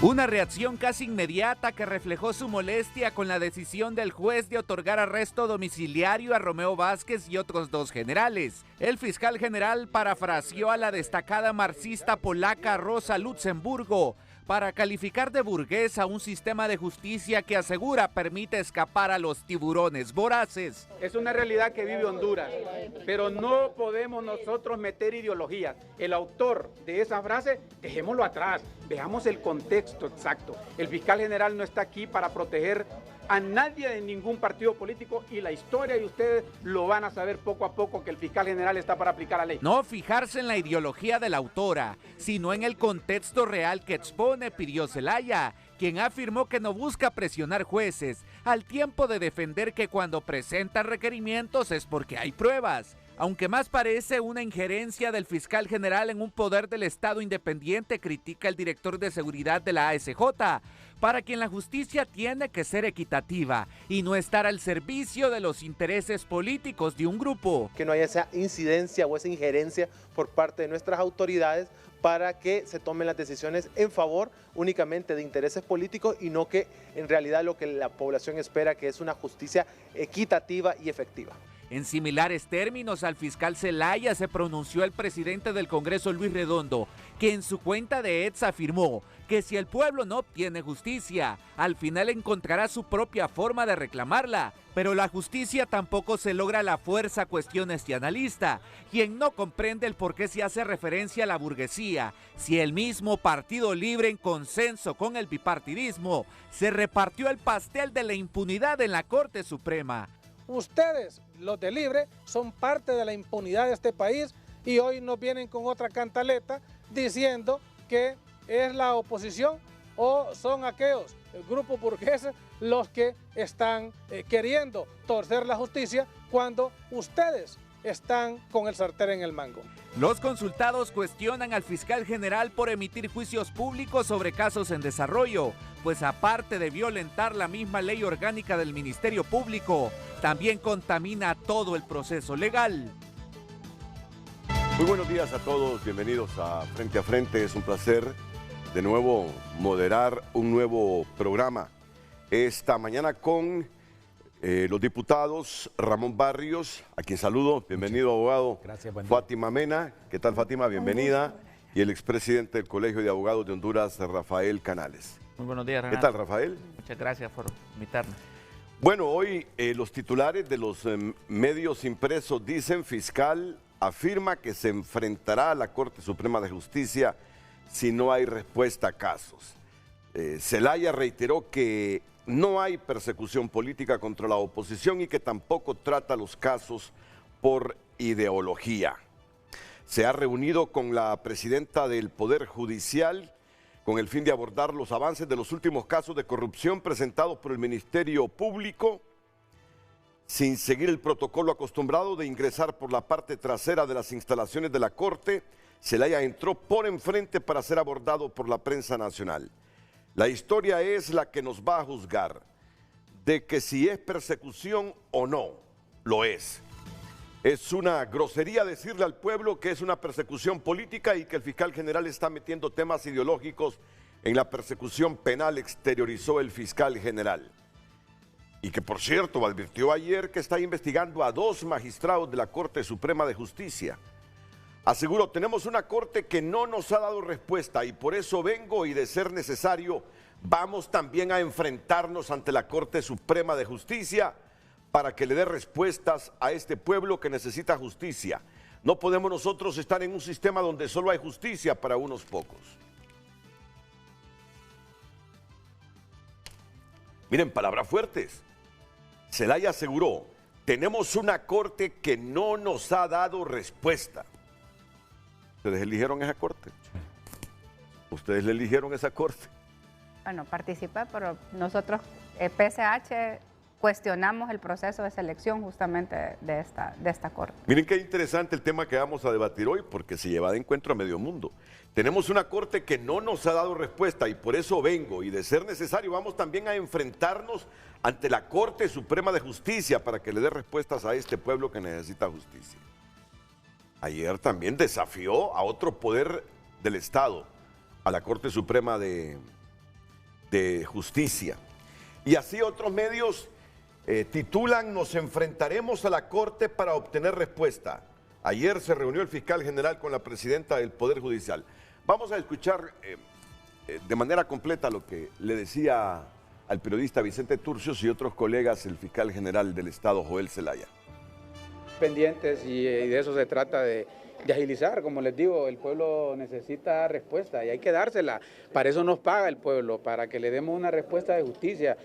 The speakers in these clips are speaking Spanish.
Una reacción casi inmediata que reflejó su molestia con la decisión del juez de otorgar arresto domiciliario a Romeo Vázquez y otros 2 generales. El fiscal general parafraseó a la destacada marxista polaca Rosa Luxemburgo para calificar de burguesa un sistema de justicia que asegura permite escapar a los tiburones voraces. Es una realidad que vive Honduras, pero no podemos nosotros meter ideologías. El autor de esa frase, dejémoslo atrás, veamos el contexto exacto. El fiscal general no está aquí para proteger a nadie de ningún partido político y la historia y ustedes lo van a saber poco a poco que el fiscal general está para aplicar la ley. No fijarse en la ideología de la autora, sino en el contexto real que expone, pidió Zelaya, quien afirmó que no busca presionar jueces, al tiempo de defender que cuando presentan requerimientos es porque hay pruebas. Aunque más parece una injerencia del fiscal general en un poder del Estado independiente, critica el director de seguridad de la ASJ, para quien la justicia tiene que ser equitativa y no estar al servicio de los intereses políticos de un grupo. Que no haya esa incidencia o esa injerencia por parte de nuestras autoridades para que se tomen las decisiones en favor únicamente de intereses políticos y no que en realidad lo que la población espera, que es una justicia equitativa y efectiva. En similares términos al fiscal Zelaya se pronunció el presidente del Congreso, Luis Redondo, que en su cuenta de X afirmó que si el pueblo no obtiene justicia, al final encontrará su propia forma de reclamarla. Pero la justicia tampoco se logra a la fuerza, cuestiona este analista, quien no comprende el por qué se hace referencia a la burguesía, si el mismo Partido Libre, en consenso con el bipartidismo, se repartió el pastel de la impunidad en la Corte Suprema. Ustedes, los de Libre, son parte de la impunidad de este país y hoy nos vienen con otra cantaleta diciendo que es la oposición o son aquellos grupos burgueses los que están queriendo torcer la justicia cuando ustedes están con el sartén en el mango. Los consultados cuestionan al fiscal general por emitir juicios públicos sobre casos en desarrollo, pues aparte de violentar la misma ley orgánica del Ministerio Público, también contamina todo el proceso legal. Muy buenos días a todos, bienvenidos a Frente a Frente. Es un placer de nuevo moderar un nuevo programa esta mañana con los diputados Ramón Barrios, a quien saludo, bienvenido abogado. Gracias, buen día. Fátima Mena, ¿qué tal Fátima? Bienvenida. Y el expresidente del Colegio de Abogados de Honduras, Rafael Canales. Muy buenos días, Renato. ¿Qué tal, Rafael? Muchas gracias por invitarme. Bueno, hoy los titulares de los medios impresos dicen: fiscal afirma que se enfrentará a la Corte Suprema de Justicia si no hay respuesta a casos. Zelaya reiteró que no hay persecución política contra la oposición y que tampoco trata los casos por ideología. Se ha reunido con la presidenta del Poder Judicial con el fin de abordar los avances de los últimos casos de corrupción presentados por el Ministerio Público, sin seguir el protocolo acostumbrado de ingresar por la parte trasera de las instalaciones de la Corte. Zelaya entró por enfrente para ser abordado por la prensa nacional. La historia es la que nos va a juzgar de que si es persecución o no, lo es. Es una grosería decirle al pueblo que es una persecución política y que el fiscal general está metiendo temas ideológicos en la persecución penal, exteriorizó el fiscal general. Y que, por cierto, advirtió ayer que está investigando a 2 magistrados de la Corte Suprema de Justicia. Aseguró: tenemos una corte que no nos ha dado respuesta y por eso vengo y, de ser necesario, vamos también a enfrentarnos ante la Corte Suprema de Justicia para que le dé respuestas a este pueblo que necesita justicia. No podemos nosotros estar en un sistema donde solo hay justicia para unos pocos. Miren, palabras fuertes. Zelaya aseguró: tenemos una corte que no nos ha dado respuesta. ¿Ustedes eligieron esa corte? ¿Ustedes le eligieron esa corte? Bueno, participé, pero nosotros, PSH, cuestionamos el proceso de selección justamente de esta corte. Miren qué interesante el tema que vamos a debatir hoy, porque se lleva de encuentro a medio mundo. Tenemos una corte que no nos ha dado respuesta y por eso vengo, y de ser necesario vamos también a enfrentarnos ante la Corte Suprema de Justicia para que le dé respuestas a este pueblo que necesita justicia. Ayer también desafió a otro poder del Estado, a la Corte Suprema de de Justicia. Y así otros medios titulan: nos enfrentaremos a la Corte para obtener respuesta. Ayer se reunió el fiscal general con la presidenta del Poder Judicial. Vamos a escuchar de manera completa lo que le decía al periodista Vicente Turcios y otros colegas el fiscal general del Estado, Joel Zelaya. Pendientes y de eso se trata, de agilizar. Como les digo, el pueblo necesita respuesta y hay que dársela. Para eso nos paga el pueblo, para que le demos una respuesta de justicia.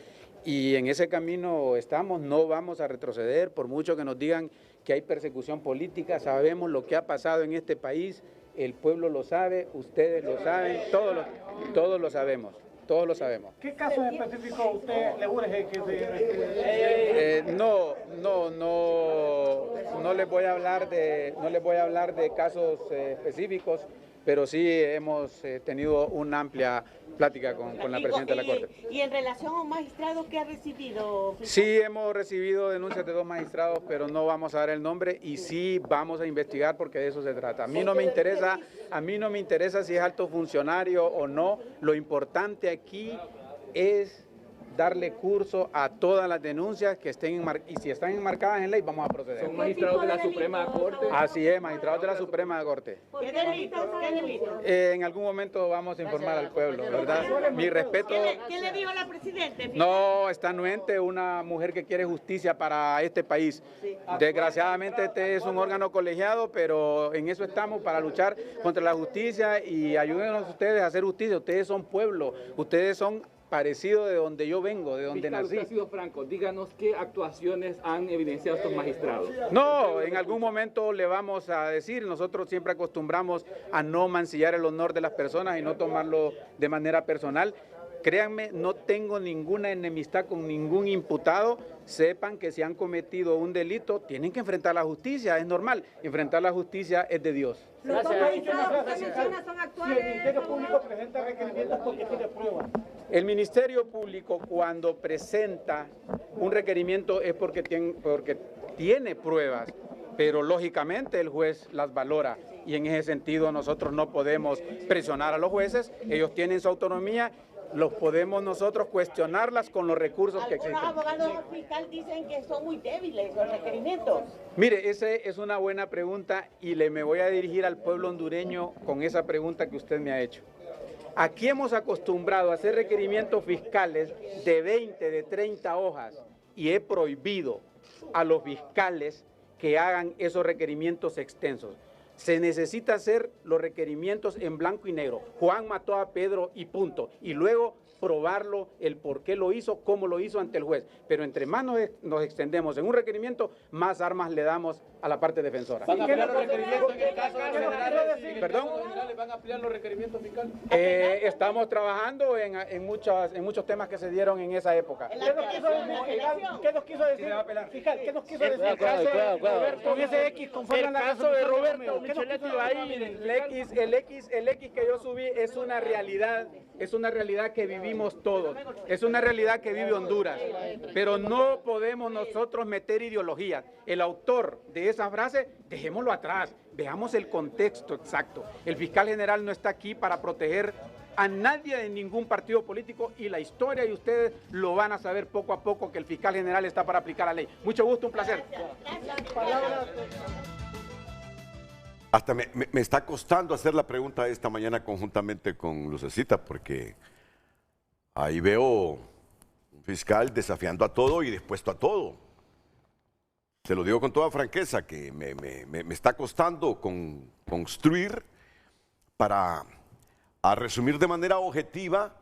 Y en ese camino estamos, no vamos a retroceder, por mucho que nos digan que hay persecución política. Sabemos lo que ha pasado en este país, el pueblo lo sabe, ustedes lo saben, todos lo sabemos. Todos lo sabemos. ¿Qué casos específicos usted le urge que no les voy a hablar de casos específicos, pero sí hemos tenido una amplia plática con la presidenta de la Corte. ¿Y en relación a un magistrado que ha recibido? Sí, hemos recibido denuncias de 2 magistrados, pero no vamos a dar el nombre y sí vamos a investigar porque de eso se trata. A mí no me interesa si es alto funcionario o no. Lo importante aquí es darle curso a todas las denuncias que estén y si están enmarcadas en ley, vamos a proceder. ¿Son magistrados de la Suprema Corte? Así es, magistrados de la Suprema Corte. ¿Qué delitos? En algún momento vamos a informar al pueblo, ¿verdad? Mi respeto. ¿Qué le dijo la presidenta? No, está anuente, una mujer que quiere justicia para este país. Desgraciadamente este es un órgano colegiado, pero en eso estamos, para luchar contra la justicia, y ayúdenos ustedes a hacer justicia. Ustedes son pueblo, ustedes son parecido de donde yo vengo, de donde nací. Usted ha sido franco, díganos qué actuaciones han evidenciado estos magistrados. No, en algún momento le vamos a decir, nosotros siempre acostumbramos a no mancillar el honor de las personas y no tomarlo de manera personal. Créanme, no tengo ninguna enemistad con ningún imputado. Sepan que si han cometido un delito, tienen que enfrentar la justicia, es normal. Enfrentar la justicia es de Dios. Los dos magistrados que usted menciona son actuales. Si el Ministerio Público presenta requerimientos porque tiene pruebas. El Ministerio Público, cuando presenta un requerimiento, es porque tiene pruebas, pero lógicamente el juez las valora. Y en ese sentido nosotros no podemos presionar a los jueces, ellos tienen su autonomía. Los podemos nosotros cuestionarlas con los recursos que existen. Algunos abogados fiscales dicen que son muy débiles los requerimientos. Mire, esa es una buena pregunta y me voy a dirigir al pueblo hondureño con esa pregunta que usted me ha hecho. Aquí hemos acostumbrado a hacer requerimientos fiscales de 20, de 30 hojas y he prohibido a los fiscales que hagan esos requerimientos extensos. Se necesita hacer los requerimientos en blanco y negro. Juan mató a Pedro y punto. Y luego probarlo, el por qué lo hizo, cómo lo hizo ante el juez. Pero entre más nos extendemos en un requerimiento, más armas le damos a la parte defensora. ¿Van a ampliar los requerimientos en el caso de generales? ¿Perdón? ¿Van a ampliar los requerimientos fiscales? Estamos trabajando en muchos temas que se dieron en esa época. ¿Qué nos quiso decir? Fiscal, ¿qué nos quiso decir? El caso de Roberto, con ese X, conforme a la caso de Roberto. El X que yo subí es una realidad que vivimos todos, es una realidad que vive Honduras, pero no podemos nosotros meter ideologías. El autor de esa frase, dejémoslo atrás, veamos el contexto exacto. El fiscal general no está aquí para proteger a nadie de ningún partido político y la historia, y ustedes lo van a saber poco a poco, que el fiscal general está para aplicar la ley. Mucho gusto, un placer. Hasta me está costando hacer la pregunta esta mañana conjuntamente con Lucecita, porque ahí veo un fiscal desafiando a todo y dispuesto a todo. Se lo digo con toda franqueza, que me está costando construir para resumir de manera objetiva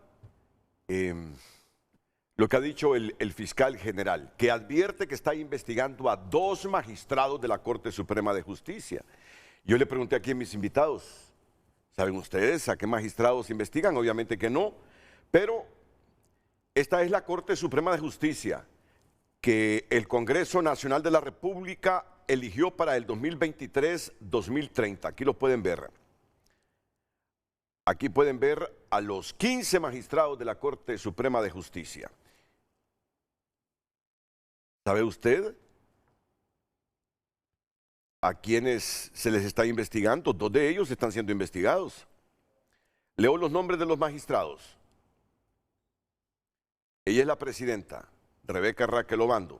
lo que ha dicho el fiscal general, que advierte que está investigando a 2 magistrados de la Corte Suprema de Justicia. Yo le pregunté aquí a mis invitados, ¿saben ustedes a qué magistrados investigan? Obviamente que no, pero esta es la Corte Suprema de Justicia que el Congreso Nacional de la República eligió para el 2023-2030. Aquí lo pueden ver. Aquí pueden ver a los 15 magistrados de la Corte Suprema de Justicia. ¿Sabe usted a quienes se les está investigando? 2 de ellos están siendo investigados. Leo los nombres de los magistrados. Ella es la presidenta, Rebeca Raquel Obando.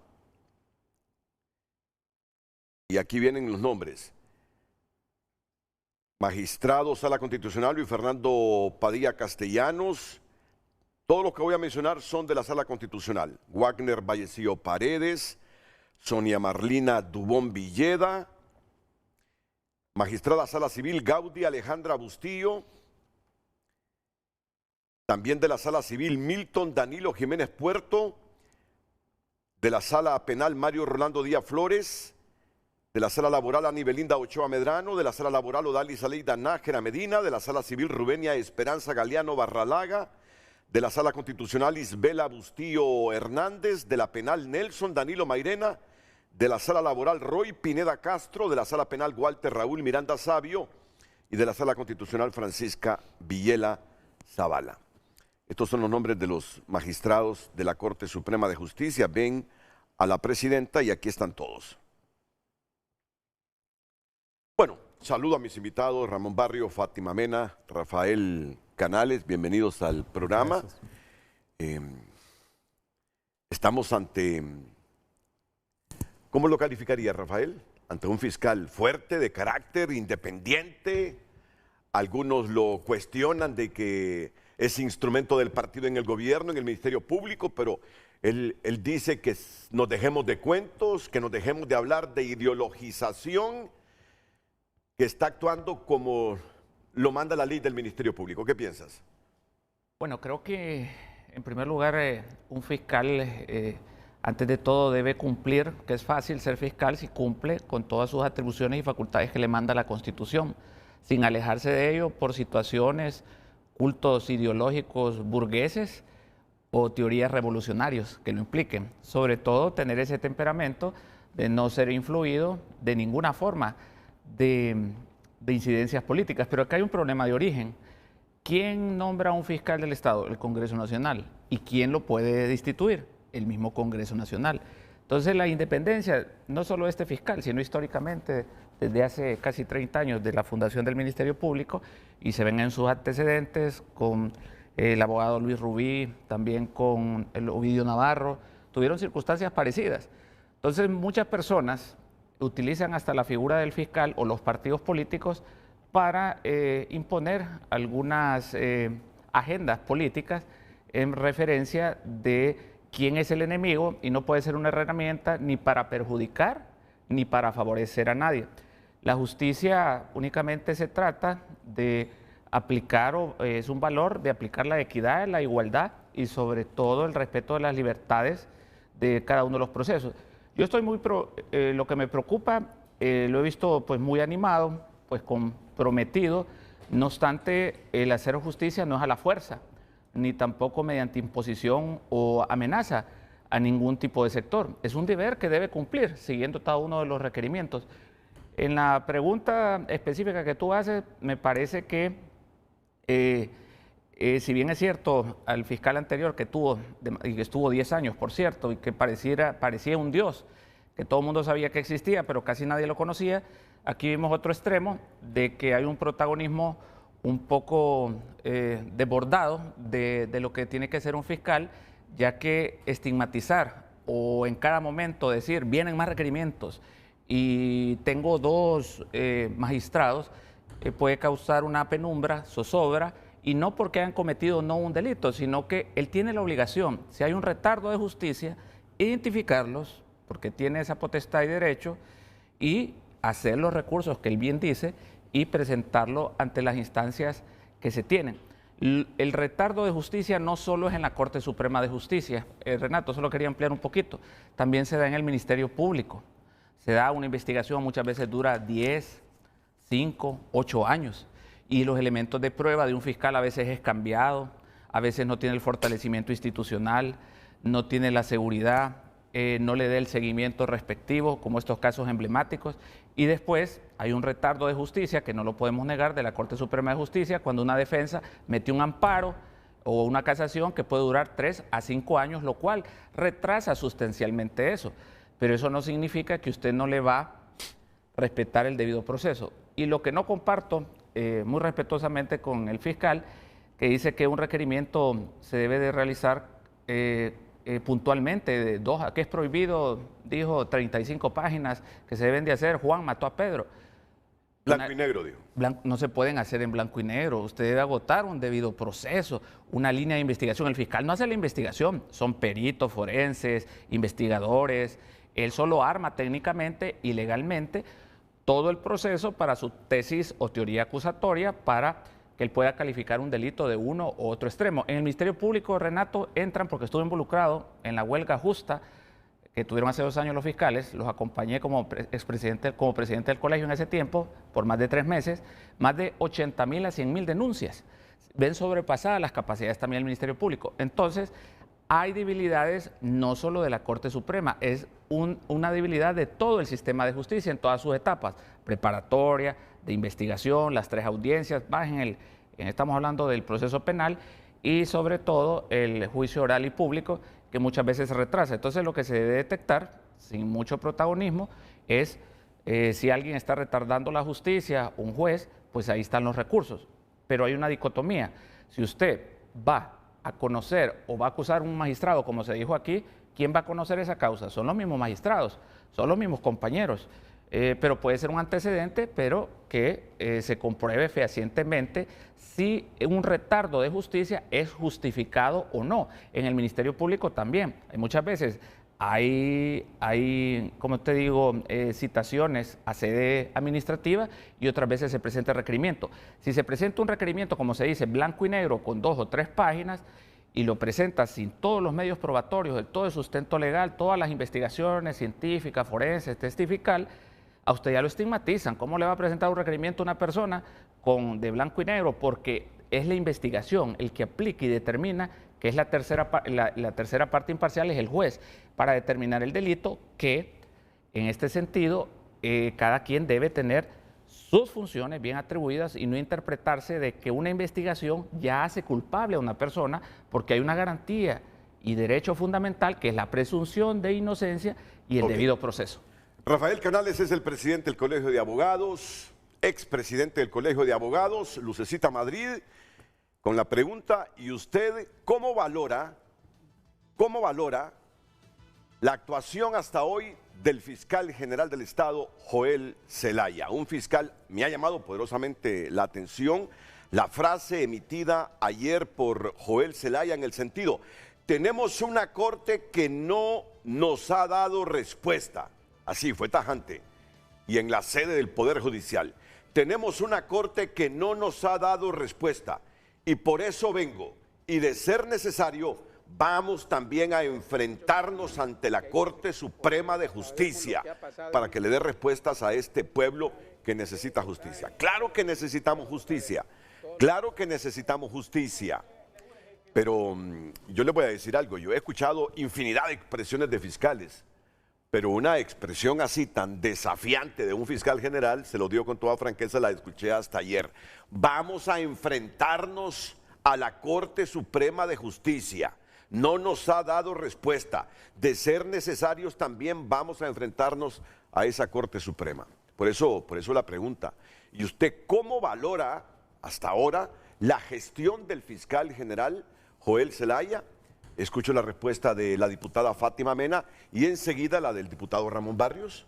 Y aquí vienen los nombres. Magistrado Sala Constitucional Luis Fernando Padilla Castellanos. Todos los que voy a mencionar son de la Sala Constitucional. Wagner Vallecillo Paredes, Sonia Marlina Dubón Villeda, magistrada Sala Civil Gaudí Alejandra Bustillo, también de la Sala Civil Milton Danilo Jiménez Puerto, de la Sala Penal Mario Rolando Díaz Flores, de la Sala Laboral Ani Belinda Ochoa Medrano, de la Sala Laboral Odalis Aleida Nájera Medina, de la Sala Civil Rubenia Esperanza Galeano Barralaga, de la Sala Constitucional Isbela Bustillo Hernández, de la Penal Nelson Danilo Mairena, de la Sala Laboral Roy Pineda Castro, de la Sala Penal Walter Raúl Miranda Sabio y de la Sala Constitucional Francisca Villela Zavala. Estos son los nombres de los magistrados de la Corte Suprema de Justicia. Ven a la presidenta y aquí están todos. Bueno, saludo a mis invitados, Ramón Barrio, Fátima Mena, Rafael Canales, bienvenidos al programa. Estamos ante, ¿cómo lo calificaría, Rafael? Ante un fiscal fuerte, de carácter, independiente. Algunos lo cuestionan de que es instrumento del partido en el gobierno, en el Ministerio Público, pero él dice que nos dejemos de cuentos, que nos dejemos de hablar de ideologización, que está actuando como lo manda la ley del Ministerio Público. ¿Qué piensas? Bueno, creo que en primer lugar un fiscal antes de todo debe cumplir, que es fácil ser fiscal si cumple con todas sus atribuciones y facultades que le manda la Constitución, sin alejarse de ello por situaciones, cultos ideológicos burgueses o teorías revolucionarios que lo impliquen. Sobre todo tener ese temperamento de no ser influido de ninguna forma de incidencias políticas. Pero acá hay un problema de origen. ¿Quién nombra a un fiscal del Estado? El Congreso Nacional. ¿Y quién lo puede destituir? El mismo Congreso Nacional. Entonces la independencia, no solo de este fiscal, sino históricamente desde hace casi 30 años de la fundación del Ministerio Público, y se ven en sus antecedentes con el abogado Luis Rubí, también con el Ovidio Navarro, tuvieron circunstancias parecidas. Entonces muchas personas utilizan hasta la figura del fiscal o los partidos políticos para imponer algunas agendas políticas en referencia de quién es el enemigo, y no puede ser una herramienta ni para perjudicar ni para favorecer a nadie. La justicia únicamente se trata de aplicar, es un valor de aplicar la equidad, la igualdad y sobre todo el respeto de las libertades de cada uno de los procesos. Yo estoy lo que me preocupa, lo he visto pues muy animado, pues comprometido, no obstante el hacer justicia no es a la fuerza, ni tampoco mediante imposición o amenaza a ningún tipo de sector. Es un deber que debe cumplir, siguiendo cada uno de los requerimientos. En la pregunta específica que tú haces, me parece que, si bien es cierto, al fiscal anterior que estuvo 10 años, por cierto, y que parecía un dios, que todo el mundo sabía que existía, pero casi nadie lo conocía, aquí vimos otro extremo de que hay un protagonismo un poco desbordado de lo que tiene que ser un fiscal, ya que estigmatizar o en cada momento decir vienen más requerimientos y tengo dos magistrados puede causar una penumbra, zozobra, y no porque hayan cometido no un delito, sino que él tiene la obligación, si hay un retardo de justicia, identificarlos, porque tiene esa potestad y derecho, y hacer los recursos que él bien dice y presentarlo ante las instancias que se tienen. El retardo de justicia no solo es en la Corte Suprema de Justicia, Renato, solo quería ampliar un poquito, también se da en el Ministerio Público. Se da una investigación, muchas veces dura 10, 5, 8 años, y los elementos de prueba de un fiscal a veces es cambiado, a veces no tiene el fortalecimiento institucional, no tiene la seguridad, no le dé el seguimiento respectivo, como estos casos emblemáticos, y después hay un retardo de justicia, que no lo podemos negar, de la Corte Suprema de Justicia, cuando una defensa mete un amparo o una casación que puede durar 3 a 5 años, lo cual retrasa sustancialmente eso. Pero eso no significa que usted no le va a respetar el debido proceso. Y lo que no comparto, muy respetuosamente con el fiscal, que dice que un requerimiento se debe de realizar puntualmente, que es prohibido, dijo 35 páginas que se deben de hacer, Juan mató a Pedro. Blanco y negro, dijo. No se pueden hacer en blanco y negro, usted debe agotar un debido proceso, una línea de investigación. El fiscal no hace la investigación, son peritos forenses, investigadores, él solo arma técnicamente y legalmente todo el proceso para su tesis o teoría acusatoria para que él pueda calificar un delito de uno u otro extremo. En el Ministerio Público, Renato, entran porque estuve involucrado en la huelga justa que tuvieron hace 2 años los fiscales, los acompañé como presidente del colegio en ese tiempo, por más de 3 meses, más de 80.000 a 100.000 denuncias. Ven sobrepasadas las capacidades también del Ministerio Público. Entonces, hay debilidades no solo de la Corte Suprema, es una debilidad de todo el sistema de justicia en todas sus etapas, preparatoria, de investigación, las 3 audiencias, estamos hablando del proceso penal y sobre todo el juicio oral y público, que muchas veces se retrasa. Entonces lo que se debe detectar, sin mucho protagonismo, es si alguien está retardando la justicia, un juez, pues ahí están los recursos. Pero hay una dicotomía. Si usted va a conocer o va a acusar a un magistrado, como se dijo aquí, ¿quién va a conocer esa causa? Son los mismos magistrados, son los mismos compañeros. Pero puede ser un antecedente, pero que se compruebe fehacientemente si un retardo de justicia es justificado o no. En el Ministerio Público también. Muchas veces hay como te digo, citaciones a sede administrativa y otras veces se presenta el requerimiento. Si se presenta un requerimiento, como se dice, blanco y negro, con 2 o 3 páginas, y lo presenta sin todos los medios probatorios, todo el sustento legal, todas las investigaciones científicas, forenses, testifical, a usted ya lo estigmatizan. ¿Cómo le va a presentar un requerimiento a una persona de blanco y negro? Porque es la investigación el que aplica y determina, que es la tercera parte imparcial, es el juez, para determinar el delito, que en este sentido cada quien debe tener sus funciones bien atribuidas y no interpretarse de que una investigación ya hace culpable a una persona, porque hay una garantía y derecho fundamental que es la presunción de inocencia y el debido proceso. Rafael Canales es el presidente del Colegio de Abogados, expresidente del Colegio de Abogados, Lucecita Madrid, con la pregunta: ¿y usted cómo valora la actuación hasta hoy del fiscal general del Estado, Joel Zelaya? Un fiscal, me ha llamado poderosamente la atención la frase emitida ayer por Joel Zelaya en el sentido: tenemos una corte que no nos ha dado respuesta. Así fue tajante. Y en la sede del Poder Judicial, tenemos una corte que no nos ha dado respuesta. Y por eso vengo, y de ser necesario, vamos también a enfrentarnos ante la Corte Suprema de Justicia para que le dé respuestas a este pueblo que necesita justicia. Claro que necesitamos justicia, claro que necesitamos justicia. Pero yo les voy a decir algo, yo he escuchado infinidad de expresiones de fiscales, pero una expresión así tan desafiante de un fiscal general, se lo digo con toda franqueza, la escuché hasta ayer. Vamos a enfrentarnos a la Corte Suprema de Justicia. No nos ha dado respuesta. De ser necesarios también vamos a enfrentarnos a esa Corte Suprema. Por eso la pregunta. ¿Y usted cómo valora hasta ahora la gestión del fiscal general Joel Zelaya? Escucho la respuesta de la diputada Fátima Mena y enseguida la del diputado Ramón Barrios.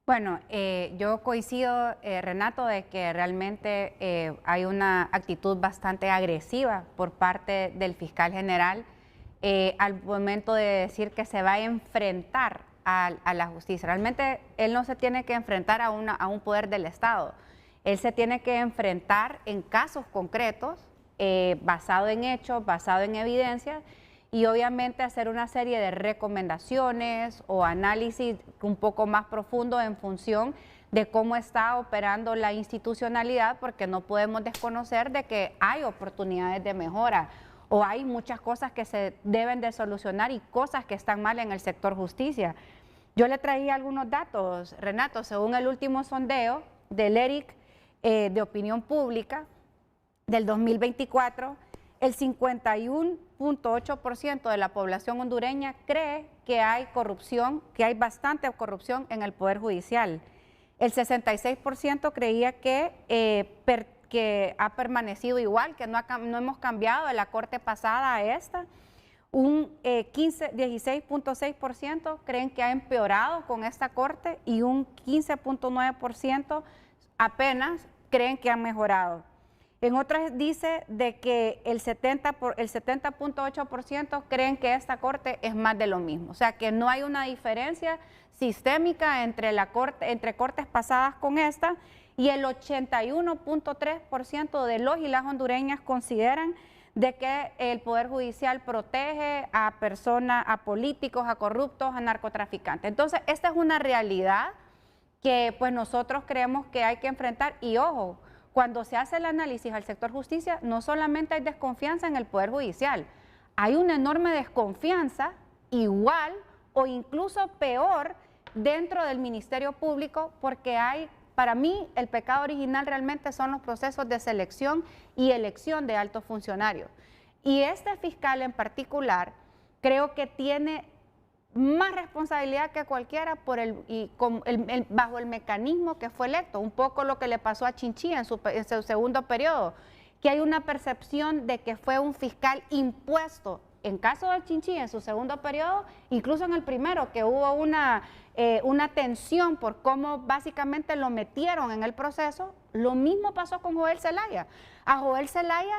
Bueno, yo coincido, Renato, de que realmente hay una actitud bastante agresiva por parte del fiscal general al momento de decir que se va a enfrentar a la justicia. Realmente él no se tiene que enfrentar a un poder del Estado. Él se tiene que enfrentar en casos concretos, basado en hechos, basado en evidencias, y obviamente hacer una serie de recomendaciones o análisis un poco más profundo en función de cómo está operando la institucionalidad, porque no podemos desconocer de que hay oportunidades de mejora o hay muchas cosas que se deben de solucionar y cosas que están mal en el sector justicia. Yo le traía algunos datos, Renato. Según el último sondeo del ERIC de opinión pública del 2024, el 51.8% de la población hondureña cree que hay corrupción, que hay bastante corrupción en el Poder Judicial. El 66% creía que ha permanecido igual, que no hemos cambiado de la corte pasada a esta. Un 16.6% creen que ha empeorado con esta corte y un 15.9% apenas creen que ha mejorado. En otras dice de que el 70.8% creen que esta corte es más de lo mismo. O sea que no hay una diferencia sistémica entre cortes pasadas con esta, y el 81.3% de los y las hondureñas consideran de que el Poder Judicial protege a personas, a políticos, a corruptos, a narcotraficantes. Entonces, esta es una realidad que pues nosotros creemos que hay que enfrentar. Y ojo, cuando se hace el análisis al sector justicia, no solamente hay desconfianza en el Poder Judicial, hay una enorme desconfianza igual o incluso peor dentro del Ministerio Público, porque hay, para mí, el pecado original realmente son los procesos de selección y elección de altos funcionarios. Y este fiscal en particular creo que tiene más responsabilidad que cualquiera bajo el mecanismo que fue electo, un poco lo que le pasó a Chinchí en su segundo periodo, que hay una percepción de que fue un fiscal impuesto. En caso de Chinchí en su segundo periodo, incluso en el primero, que hubo una tensión por cómo básicamente lo metieron en el proceso, lo mismo pasó con Joel Zelaya. A Joel Zelaya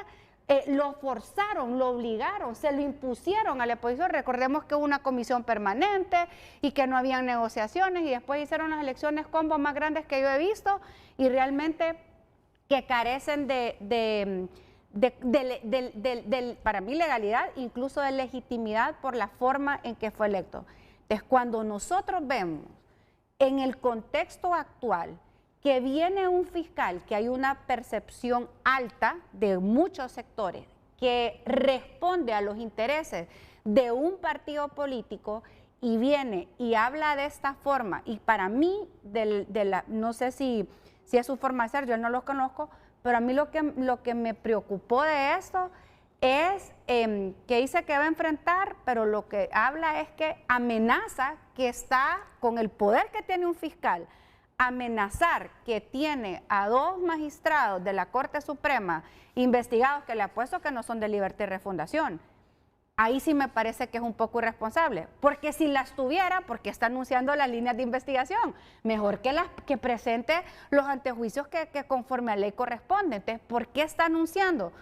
lo forzaron, lo obligaron, se lo impusieron a la oposición. Recordemos que hubo una comisión permanente y que no habían negociaciones, y después hicieron las elecciones combo más grandes que yo he visto y realmente que carecen para mí, legalidad, incluso de legitimidad por la forma en que fue electo. Entonces, cuando nosotros vemos en el contexto actual que viene un fiscal, que hay una percepción alta de muchos sectores, que responde a los intereses de un partido político, y viene y habla de esta forma, y para mí, no sé si es su forma de ser, yo no lo conozco, pero a mí lo que me preocupó de esto es que dice que va a enfrentar, pero lo que habla es que amenaza, que está con el poder que tiene un fiscal, amenazar que tiene a 2 magistrados de la Corte Suprema investigados, que le apuesto que no son de Libertad y Refundación. Ahí sí me parece que es un poco irresponsable, porque si las tuviera, ¿por qué está anunciando las líneas de investigación? Mejor que presente los antejuicios que conforme a ley corresponden. Entonces, ¿por qué está anunciando?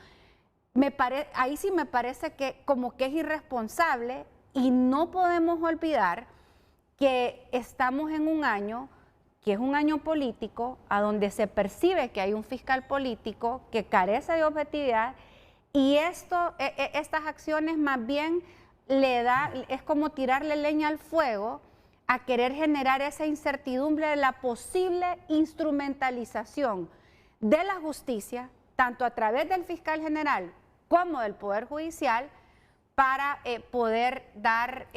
Ahí sí me parece que como que es irresponsable, y no podemos olvidar que estamos en un año que es un año político, a donde se percibe que hay un fiscal político que carece de objetividad, y estas acciones más bien es como tirarle leña al fuego a querer generar esa incertidumbre de la posible instrumentalización de la justicia, tanto a través del fiscal general como del Poder Judicial, para poder dar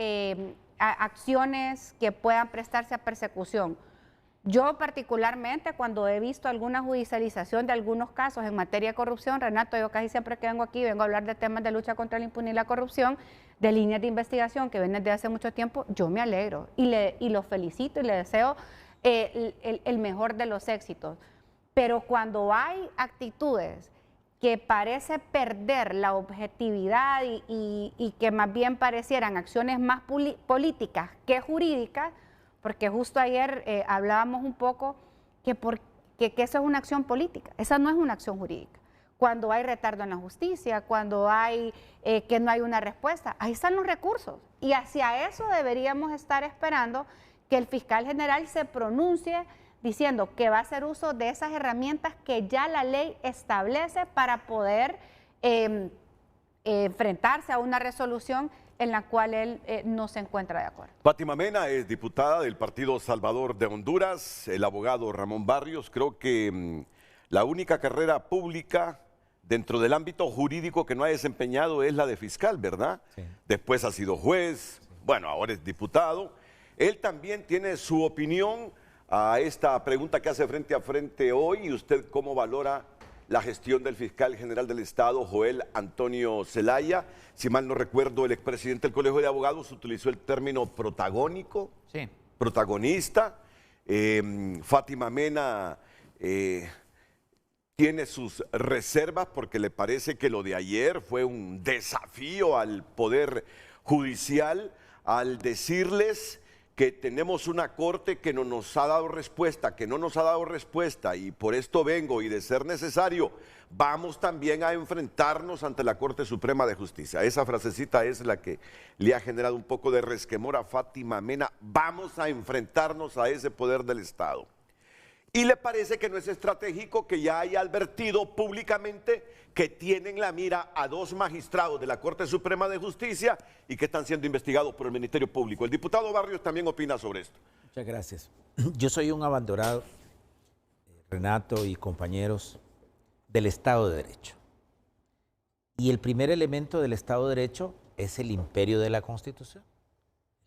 acciones que puedan prestarse a persecución. Yo particularmente, cuando he visto alguna judicialización de algunos casos en materia de corrupción, Renato, yo casi siempre que vengo aquí, vengo a hablar de temas de lucha contra la impunidad y la corrupción, de líneas de investigación que vienen desde hace mucho tiempo, yo me alegro y lo felicito y le deseo el mejor de los éxitos. Pero cuando hay actitudes que parece perder la objetividad y que más bien parecieran acciones más políticas que jurídicas, porque justo ayer hablábamos un poco que eso es una acción política, esa no es una acción jurídica. Cuando hay retardo en la justicia, cuando hay que no hay una respuesta, ahí están los recursos. Y hacia eso deberíamos estar esperando que el fiscal general se pronuncie diciendo que va a hacer uso de esas herramientas que ya la ley establece para poder enfrentarse a una resolución en la cual él no se encuentra de acuerdo. Fátima Mena es diputada del Partido Salvador de Honduras, el abogado Ramón Barrios. Creo que la única carrera pública dentro del ámbito jurídico que no ha desempeñado es la de fiscal, ¿verdad? Sí. Después ha sido juez, bueno, ahora es diputado. Él también tiene su opinión a esta pregunta que hace frente a frente hoy. ¿Y usted cómo valora la gestión del fiscal general del Estado, Joel Antonio Zelaya? Si mal no recuerdo, el expresidente del Colegio de Abogados utilizó el término protagónico, sí, protagonista. Fátima Mena tiene sus reservas porque le parece que lo de ayer fue un desafío al Poder Judicial al decirles que tenemos una corte que no nos ha dado respuesta, y por esto vengo y de ser necesario, vamos también a enfrentarnos ante la Corte Suprema de Justicia. Esa frasecita es la que le ha generado un poco de resquemor a Fátima Mena. Vamos a enfrentarnos a ese poder del Estado. ¿Y le parece que no es estratégico que ya haya advertido públicamente que tienen la mira a 2 magistrados de la Corte Suprema de Justicia y que están siendo investigados por el Ministerio Público? El diputado Barrios también opina sobre esto. Muchas gracias. Yo soy un abanderado, Renato y compañeros, del Estado de Derecho. Y el primer elemento del Estado de Derecho es el imperio de la Constitución,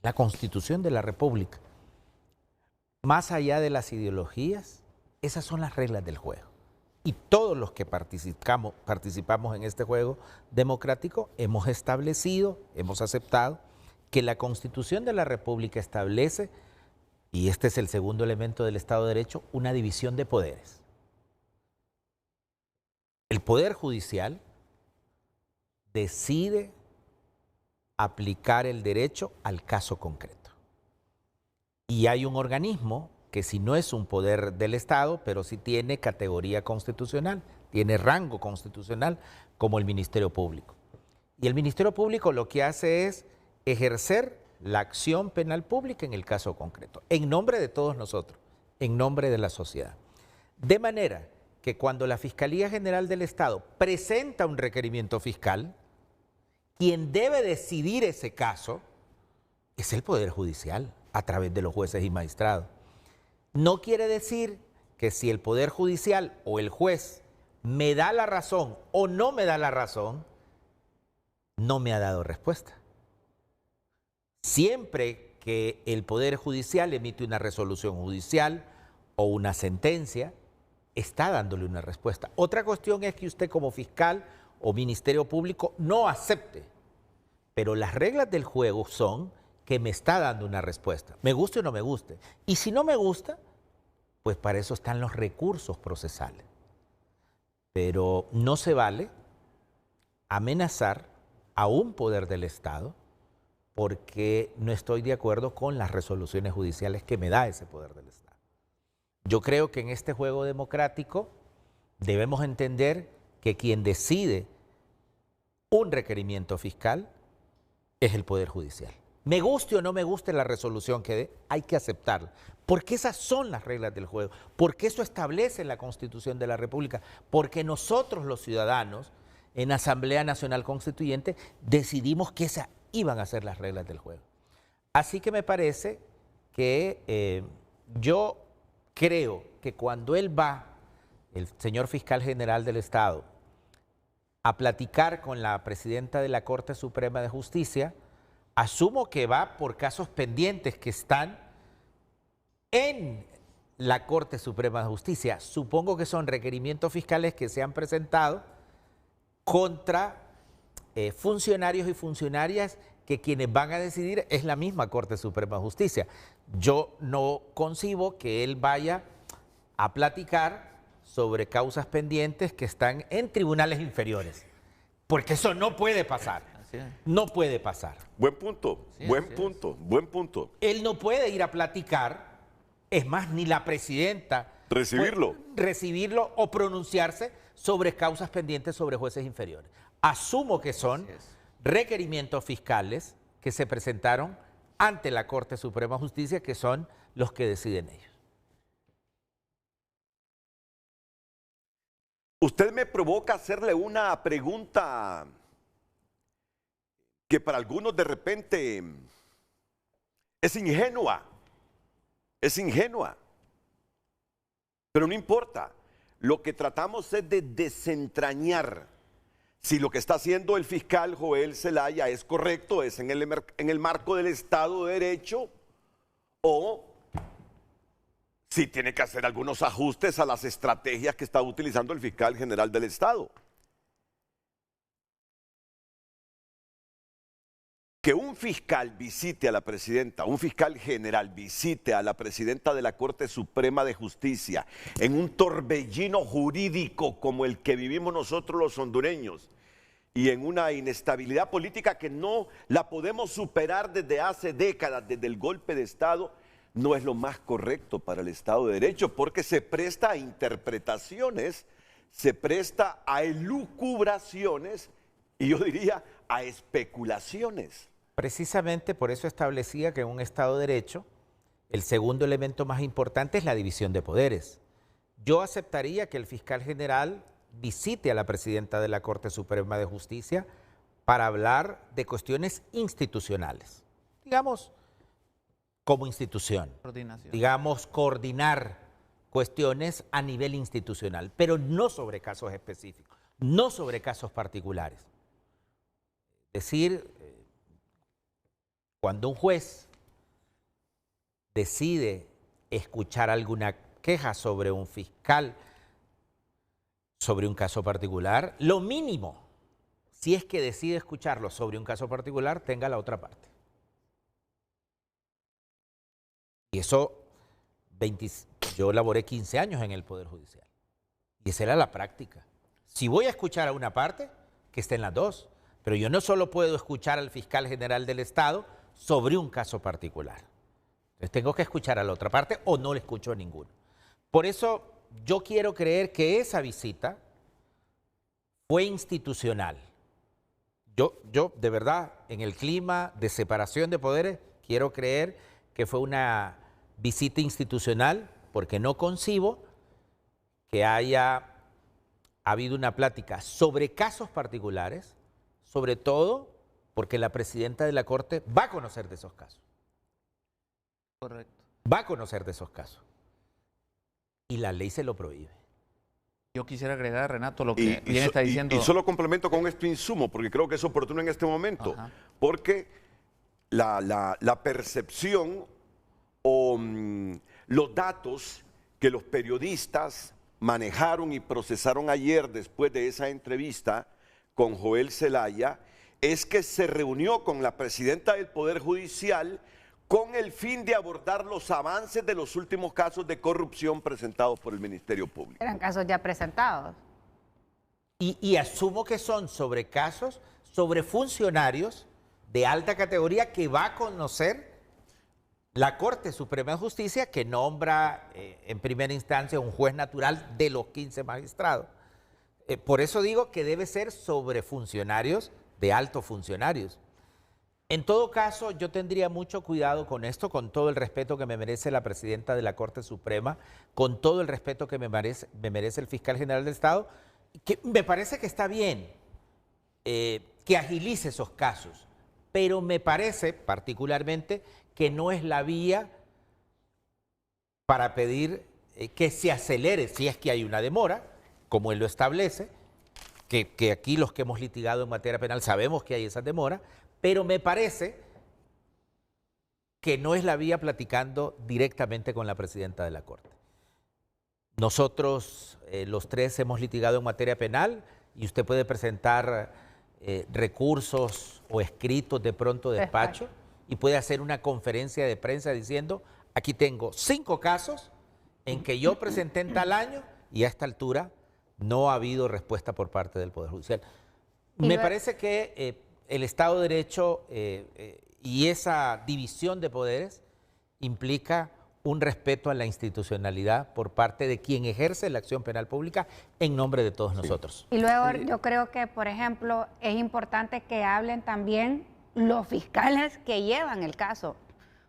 la Constitución de la República. Más allá de las ideologías, esas son las reglas del juego. Y todos los que participamos en este juego democrático hemos establecido, hemos aceptado que la Constitución de la República establece, y este es el segundo elemento del Estado de Derecho, una división de poderes. El Poder Judicial decide aplicar el derecho al caso concreto. Y hay un organismo que si no es un poder del Estado, pero sí tiene categoría constitucional, tiene rango constitucional, como el Ministerio Público. Y el Ministerio Público lo que hace es ejercer la acción penal pública en el caso concreto, en nombre de todos nosotros, en nombre de la sociedad. De manera que cuando la Fiscalía General del Estado presenta un requerimiento fiscal, quien debe decidir ese caso es el Poder Judicial, a través de los jueces y magistrados. No quiere decir que si el Poder Judicial o el juez me da la razón o no me da la razón, no me ha dado respuesta. Siempre que el Poder Judicial emite una resolución judicial o una sentencia, está dándole una respuesta. Otra cuestión es que usted como fiscal o Ministerio Público no acepte, pero las reglas del juego son que me está dando una respuesta, me guste o no me guste. Y si no me gusta, pues para eso están los recursos procesales. Pero no se vale amenazar a un poder del Estado porque no estoy de acuerdo con las resoluciones judiciales que me da ese poder del Estado. Yo creo que en este juego democrático debemos entender que quien decide un requerimiento fiscal es el Poder Judicial. Me guste o no me guste la resolución que dé, hay que aceptarla. Porque esas son las reglas del juego. Porque eso establece la Constitución de la República. Porque nosotros los ciudadanos, en Asamblea Nacional Constituyente, decidimos que esas iban a ser las reglas del juego. Así que me parece que yo creo que cuando él va, el señor fiscal general del Estado, a platicar con la presidenta de la Corte Suprema de Justicia, asumo que va por casos pendientes que están en la Corte Suprema de Justicia. Supongo que son requerimientos fiscales que se han presentado contra funcionarios y funcionarias que quienes van a decidir es la misma Corte Suprema de Justicia. Yo no concibo que él vaya a platicar sobre causas pendientes que están en tribunales inferiores, porque eso no puede pasar. No puede pasar. Buen punto, buen punto. Él no puede ir a platicar, es más, ni la presidenta recibirlo o pronunciarse sobre causas pendientes sobre jueces inferiores. Asumo que son requerimientos fiscales que se presentaron ante la Corte Suprema de Justicia, que son los que deciden ellos. Usted me provoca hacerle una pregunta que para algunos de repente es ingenua, pero no importa. Lo que tratamos es de desentrañar si lo que está haciendo el fiscal Joel Zelaya es correcto, es en el marco del Estado de Derecho, o si tiene que hacer algunos ajustes a las estrategias que está utilizando el fiscal general del Estado. que un fiscal visite a la presidenta, un fiscal general visite a la presidenta de la Corte Suprema de Justicia en un torbellino jurídico como el que vivimos nosotros los hondureños y en una inestabilidad política que no la podemos superar desde hace décadas, desde el golpe de Estado, no es lo más correcto para el Estado de Derecho, porque se presta a interpretaciones, se presta a elucubraciones y yo diría a especulaciones. Precisamente por eso establecía que en un Estado de Derecho el segundo elemento más importante es la división de poderes. Yo aceptaría que el fiscal general visite a la presidenta de la Corte Suprema de Justicia para hablar de cuestiones institucionales, digamos, como institución, digamos, coordinar cuestiones a nivel institucional, pero no sobre casos específicos, no sobre casos particulares. Es decir, cuando un juez decide escuchar alguna queja sobre un fiscal, sobre un caso particular, lo mínimo, si es que decide escucharlo sobre un caso particular, tenga la otra parte. Y eso, yo laboré 15 años en el Poder Judicial. Y esa era la práctica. Si voy a escuchar a una parte, que estén las dos. Pero yo no solo puedo escuchar al fiscal general del Estado sobre un caso particular. Entonces tengo que escuchar a la otra parte o no le escucho a ninguno. Por eso yo quiero creer que esa visita fue institucional. Yo de verdad, en el clima de separación de poderes, quiero creer que fue una visita institucional porque no concibo que haya habido una plática sobre casos particulares, sobre todo porque la presidenta de la Corte va a conocer de esos casos. Correcto. Va a conocer de esos casos. Y la ley se lo prohíbe. Yo quisiera agregar, Renato, lo que bien está diciendo. Y solo complemento con esto insumo, porque creo que es oportuno en este momento. Ajá. Porque la percepción o los datos que los periodistas manejaron y procesaron ayer después de esa entrevista con Joel Zelaya, es que se reunió con la presidenta del Poder Judicial con el fin de abordar los avances de los últimos casos de corrupción presentados por el Ministerio Público. Eran casos ya presentados. Y asumo que son sobre casos, sobre funcionarios de alta categoría que va a conocer la Corte Suprema de Justicia, que nombra en primera instancia un juez natural de los 15 magistrados. Por eso digo que debe ser sobre funcionarios, de altos funcionarios. En todo caso, yo tendría mucho cuidado con esto, con todo el respeto que me merece la presidenta de la Corte Suprema, con todo el respeto que me merece el fiscal general del Estado, que me parece que está bien que agilice esos casos, pero me parece particularmente que no es la vía para pedir que se acelere, si es que hay una demora, como él lo establece, que aquí los que hemos litigado en materia penal sabemos que hay esa demora, pero me parece que no es la vía platicando directamente con la presidenta de la Corte. Nosotros, los tres, hemos litigado en materia penal y usted puede presentar recursos o escritos de pronto despacho y puede hacer una conferencia de prensa diciendo, aquí tengo 5 casos en que yo presenté en tal año y a esta altura no ha habido respuesta por parte del Poder Judicial. Me parece que el Estado de Derecho y esa división de poderes implica un respeto a la institucionalidad por parte de quien ejerce la acción penal pública en nombre de todos nosotros. Y luego yo creo que, por ejemplo, es importante que hablen también los fiscales que llevan el caso.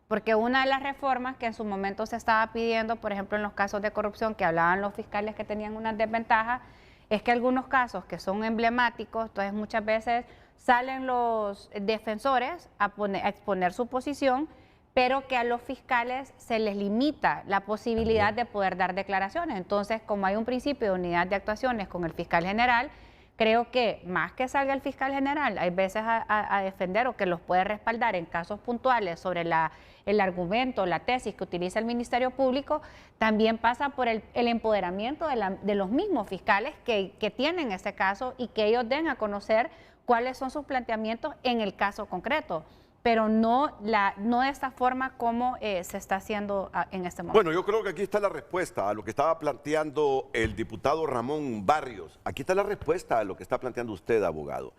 Porque una de las reformas que en su momento se estaba pidiendo, por ejemplo, en los casos de corrupción que hablaban los fiscales que tenían unas desventajas, es que algunos casos que son emblemáticos, entonces muchas veces salen los defensores a exponer su posición, pero que a los fiscales se les limita la posibilidad de poder dar declaraciones. Entonces, como hay un principio de unidad de actuaciones con el fiscal general, creo que más que salga el fiscal general, hay veces a defender o que los puede respaldar en casos puntuales sobre el argumento, la tesis que utiliza el Ministerio Público, también pasa por el empoderamiento de los mismos fiscales que tienen ese caso y que ellos den a conocer cuáles son sus planteamientos en el caso concreto. pero no de esta forma como se está haciendo en este momento. Bueno, yo creo que aquí está la respuesta a lo que estaba planteando el diputado Ramón Barrios. Aquí está la respuesta a lo que está planteando usted, abogado.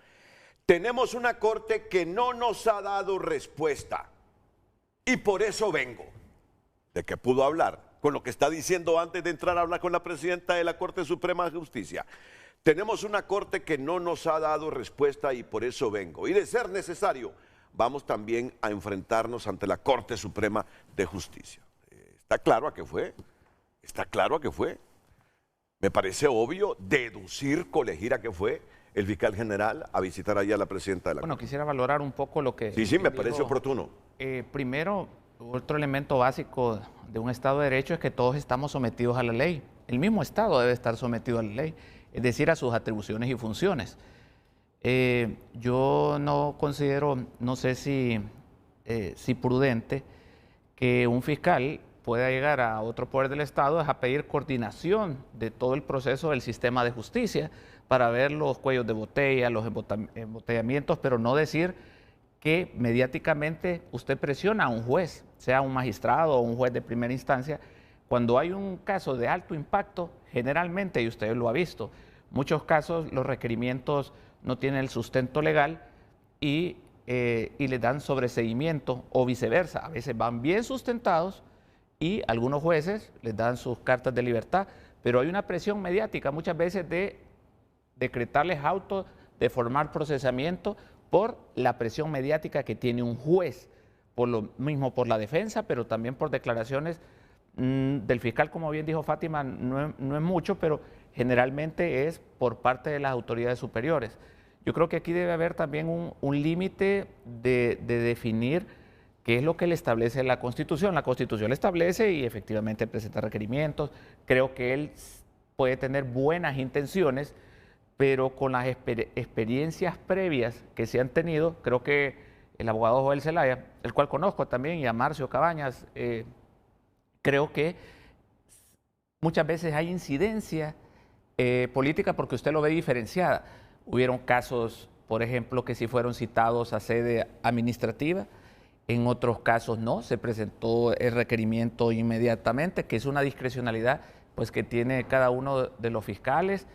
Tenemos una corte que no nos ha dado respuesta y por eso vengo. ¿De qué pudo hablar? Con lo que está diciendo antes de entrar a hablar con la presidenta de la Corte Suprema de Justicia. Tenemos una corte que no nos ha dado respuesta y por eso vengo. Y de ser necesario, vamos también a enfrentarnos ante la Corte Suprema de Justicia. ¿Está claro a qué fue? ¿Está claro a qué fue? Me parece obvio deducir, colegir a qué fue el fiscal general a visitar allá a la presidenta de la Corte. Bueno, quisiera valorar un poco lo que... Sí, me parece oportuno. Primero, otro elemento básico de un Estado de Derecho es que todos estamos sometidos a la ley. El mismo Estado debe estar sometido a la ley, es decir, a sus atribuciones y funciones. Yo no considero, no sé si prudente, que un fiscal pueda llegar a otro poder del Estado a pedir coordinación de todo el proceso del sistema de justicia para ver los cuellos de botella, los embotellamientos, pero no decir que mediáticamente usted presiona a un juez, sea un magistrado o un juez de primera instancia. Cuando hay un caso de alto impacto, generalmente, y usted lo ha visto, muchos casos los requerimientos no tienen el sustento legal y le dan sobreseguimiento o viceversa. A veces van bien sustentados y algunos jueces les dan sus cartas de libertad, pero hay una presión mediática muchas veces de decretarles auto, de formar procesamiento por la presión mediática que tiene un juez, por lo mismo por la defensa, pero también por declaraciones del fiscal, como bien dijo Fátima, no es mucho, pero generalmente es por parte de las autoridades superiores. Yo creo que aquí debe haber también un límite de definir qué es lo que le establece la Constitución. La Constitución le establece y efectivamente presenta requerimientos. Creo que él puede tener buenas intenciones, pero con las experiencias previas que se han tenido, creo que el abogado Joel Zelaya, el cual conozco también, y a Marcio Cabañas, creo que muchas veces hay incidencia política porque usted lo ve diferenciada. Hubieron casos, por ejemplo, que sí fueron citados a sede administrativa, en otros casos no, se presentó el requerimiento inmediatamente, que es una discrecionalidad pues, que tiene cada uno de los fiscales.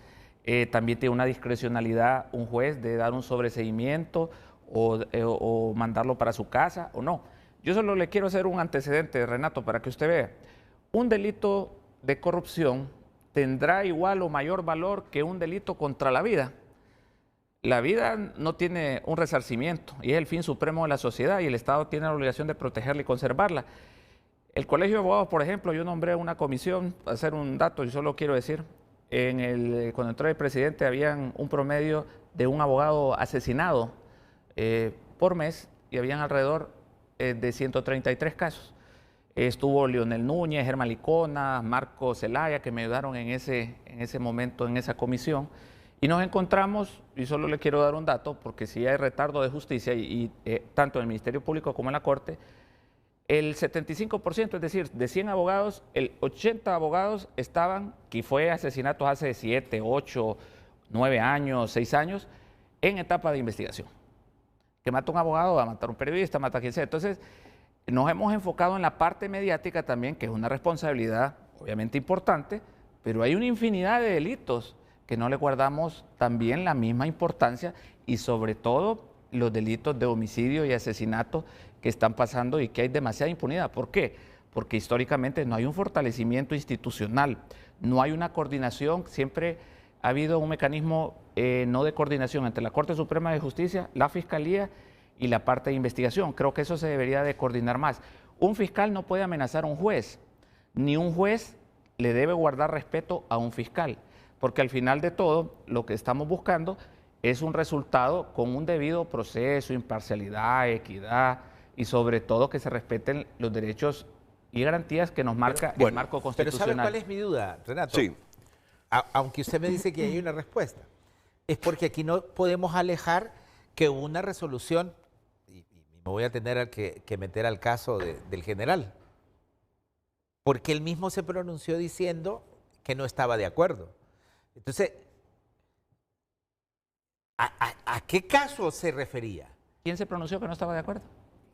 También tiene una discrecionalidad un juez de dar un sobreseguimiento o mandarlo para su casa o no. Yo solo le quiero hacer un antecedente, Renato, para que usted vea. Un delito de corrupción tendrá igual o mayor valor que un delito contra la vida. La vida no tiene un resarcimiento y es el fin supremo de la sociedad y el Estado tiene la obligación de protegerla y conservarla. El Colegio de Abogados, por ejemplo, yo nombré una comisión, para hacer un dato, y solo quiero decir, cuando entró el presidente habían un promedio de un abogado asesinado por mes y habían alrededor de 133 casos. Estuvo Leonel Núñez, Germán Licona, Marco Zelaya, que me ayudaron en ese momento, en esa comisión. Y nos encontramos, y solo le quiero dar un dato, porque si hay retardo de justicia, tanto en el Ministerio Público como en la Corte, el 75%, es decir, de 100 abogados, el 80 abogados estaban, que fue asesinatos hace 7, 8, 9 años, 6 años, en etapa de investigación. Que mata un abogado, va a matar un periodista, mata a quien sea. Entonces, nos hemos enfocado en la parte mediática también, que es una responsabilidad obviamente importante, pero hay una infinidad de delitos que no le guardamos también la misma importancia y sobre todo los delitos de homicidio y asesinato que están pasando y que hay demasiada impunidad. ¿Por qué? Porque históricamente no hay un fortalecimiento institucional, no hay una coordinación, siempre ha habido un mecanismo no de coordinación entre la Corte Suprema de Justicia, la Fiscalía y la parte de investigación. Creo que eso se debería de coordinar más. Un fiscal no puede amenazar a un juez, ni un juez le debe guardar respeto a un fiscal, porque al final de todo lo que estamos buscando es un resultado con un debido proceso, imparcialidad, equidad y sobre todo que se respeten los derechos y garantías que nos marca el marco constitucional. Pero ¿sabe cuál es mi duda, Renato? Sí. Aunque usted me dice que hay una respuesta, es porque aquí no podemos alejar que una resolución, y me voy a tener que meter al caso del general, porque él mismo se pronunció diciendo que no estaba de acuerdo. Entonces, ¿a qué caso se refería? ¿Quién se pronunció que no estaba de acuerdo?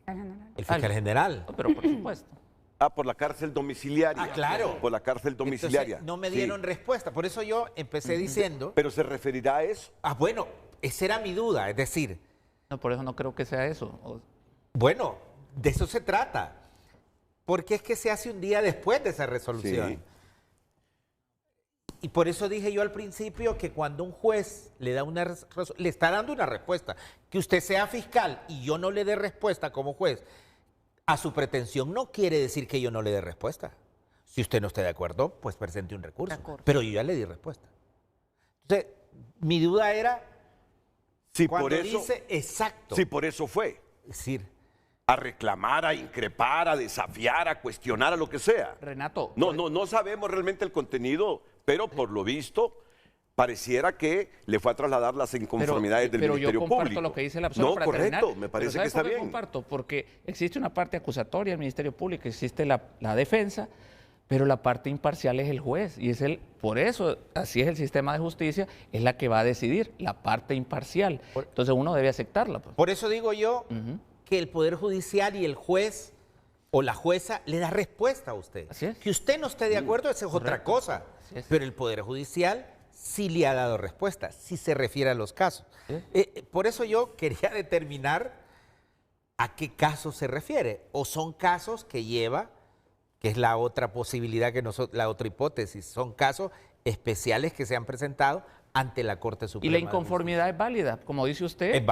El fiscal general. Pero por supuesto. Por la cárcel domiciliaria. Claro. Por la cárcel domiciliaria. Entonces, no me dieron respuesta. Por eso yo empecé diciendo... ¿Pero se referirá a eso? Bueno, esa era mi duda. Es decir... No, por eso no creo que sea eso. Bueno, de eso se trata. Porque es que se hace un día después de esa resolución. Sí. Y por eso dije yo al principio que cuando un juez le está dando una respuesta, que usted sea fiscal y yo no le dé respuesta como juez a su pretensión, no quiere decir que yo no le dé respuesta. Si usted no está de acuerdo, pues presente un recurso. Pero yo ya le di respuesta. Entonces, mi duda era cuando por eso, dice exacto. Sí, por eso fue. Es decir, a reclamar, a increpar, a desafiar, a cuestionar, a lo que sea. Renato. No sabemos realmente el contenido, pero por lo visto pareciera que le fue a trasladar las inconformidades del Ministerio Público. Pero yo comparto lo que dice la persona. No, correcto, me parece que está bien. Comparto, porque existe una parte acusatoria del Ministerio Público, existe la defensa, pero la parte imparcial es el juez y por eso, así es el sistema de justicia, es la que va a decidir, la parte imparcial. Entonces uno debe aceptarla. Pues. Por eso digo yo que el Poder Judicial y el juez o la jueza le da respuesta a usted. Así es. Que usted no esté de acuerdo, esa es otra cosa. Pero el Poder Judicial sí le ha dado respuesta, si se refiere a los casos. Por eso yo quería determinar a qué casos se refiere. O son casos que lleva, que es la otra posibilidad, la otra hipótesis, son casos especiales que se han presentado ante la Corte Suprema. Y la inconformidad es válida, como dice usted,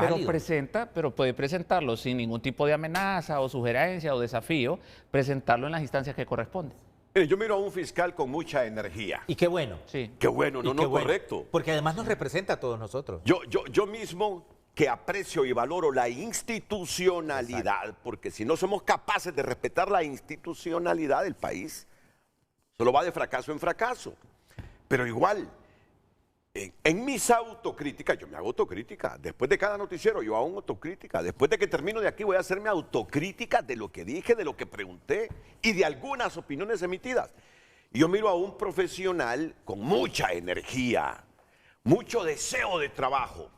pero puede presentarlo sin ningún tipo de amenaza o sugerencia o desafío, presentarlo en las instancias que corresponden. Yo miro a un fiscal con mucha energía. Y qué bueno. Sí. Qué bueno, correcto. Porque además nos representa a todos nosotros. Yo mismo que aprecio y valoro la institucionalidad, porque si no somos capaces de respetar la institucionalidad del país, solo va de fracaso en fracaso. Pero igual, en mis autocríticas, yo me hago autocrítica. Después de cada noticiero yo hago autocrítica. Después de que termino de aquí voy a hacerme autocrítica de lo que dije, de lo que pregunté y de algunas opiniones emitidas. Y yo miro a un profesional con mucha energía, mucho deseo de trabajo.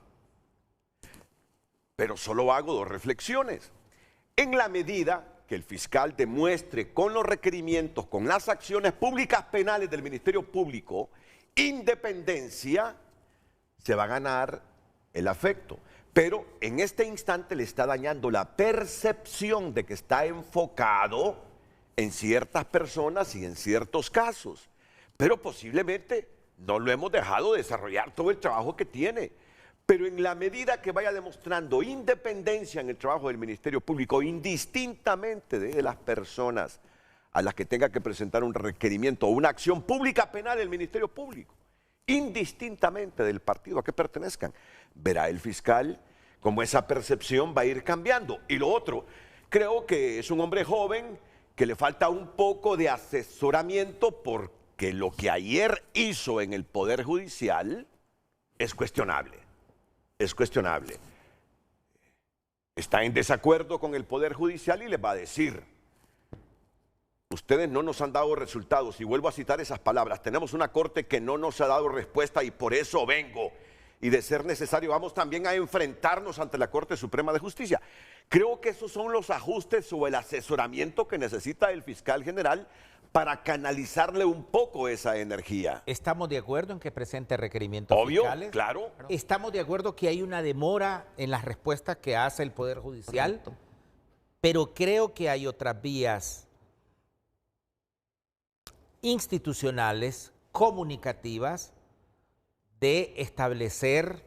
Pero solo hago dos reflexiones. En la medida que el fiscal demuestre con los requerimientos, con las acciones públicas penales del Ministerio Público, independencia, se va a ganar el afecto. Pero en este instante le está dañando la percepción de que está enfocado en ciertas personas y en ciertos casos. Pero posiblemente no lo hemos dejado desarrollar todo el trabajo que tiene. Pero en la medida que vaya demostrando independencia en el trabajo del Ministerio Público, indistintamente de las personas a las que tenga que presentar un requerimiento o una acción pública penal del Ministerio Público, indistintamente del partido a que pertenezcan, verá el fiscal cómo esa percepción va a ir cambiando. Y lo otro, creo que es un hombre joven que le falta un poco de asesoramiento porque lo que ayer hizo en el Poder Judicial es cuestionable. Es cuestionable. Está en desacuerdo con el Poder Judicial y les va a decir: ustedes no nos han dado resultados, y vuelvo a citar esas palabras, tenemos una corte que no nos ha dado respuesta y por eso vengo, y de ser necesario vamos también a enfrentarnos ante la Corte Suprema de Justicia. Creo que esos son los ajustes o el asesoramiento que necesita el fiscal general para canalizarle un poco esa energía. ¿Estamos de acuerdo en que presente requerimientos fiscales? Claro. ¿Estamos de acuerdo que hay una demora en las respuestas que hace el Poder Judicial? Correcto. Pero creo que hay otras vías institucionales, comunicativas, de establecer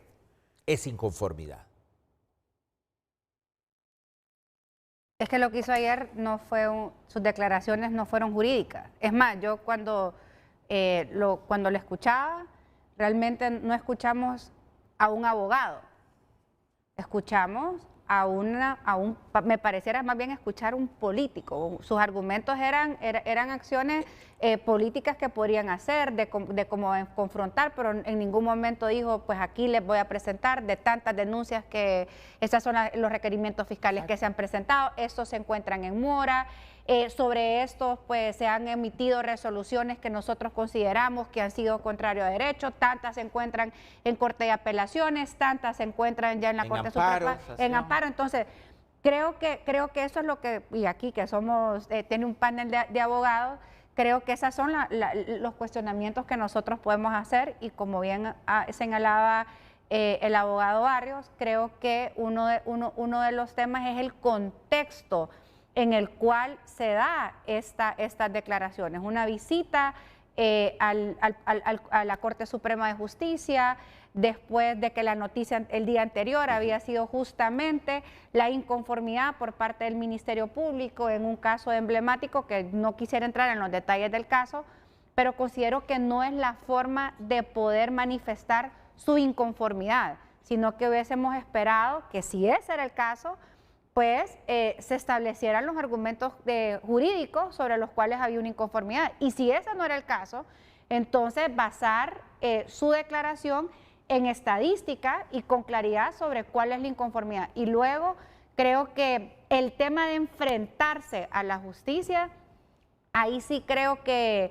esa inconformidad. Es que lo que hizo ayer no fue sus declaraciones no fueron jurídicas. Es más, yo cuando lo escuchaba, realmente no escuchamos a un abogado. Escuchamos me pareciera más bien escuchar un político. Sus argumentos eran acciones políticas que podrían hacer, de cómo confrontar, pero en ningún momento dijo, pues aquí les voy a presentar de tantas denuncias que esos son los requerimientos fiscales que se han presentado, estos se encuentran en mora. Sobre estos, pues se han emitido resoluciones que nosotros consideramos que han sido contrario a derecho, tantas se encuentran en Corte de Apelaciones, tantas se encuentran ya en la Corte Suprema, en amparo. Entonces, Creo que eso es lo que, y aquí que somos, tiene un panel de abogados, creo que esos son los cuestionamientos que nosotros podemos hacer, y como bien señalaba el abogado Barrios, creo que uno de los temas es el contexto en el cual se da estas declaraciones. Una visita a la Corte Suprema de Justicia, después de que la noticia el día anterior había sido justamente la inconformidad por parte del Ministerio Público en un caso emblemático, que no quisiera entrar en los detalles del caso, pero considero que no es la forma de poder manifestar su inconformidad, sino que hubiésemos esperado que, si ese era el caso, pues se establecieran los argumentos jurídicos sobre los cuales había una inconformidad. Y si ese no era el caso, entonces basar su declaración en estadística y con claridad sobre cuál es la inconformidad. Y luego creo que el tema de enfrentarse a la justicia, ahí sí creo que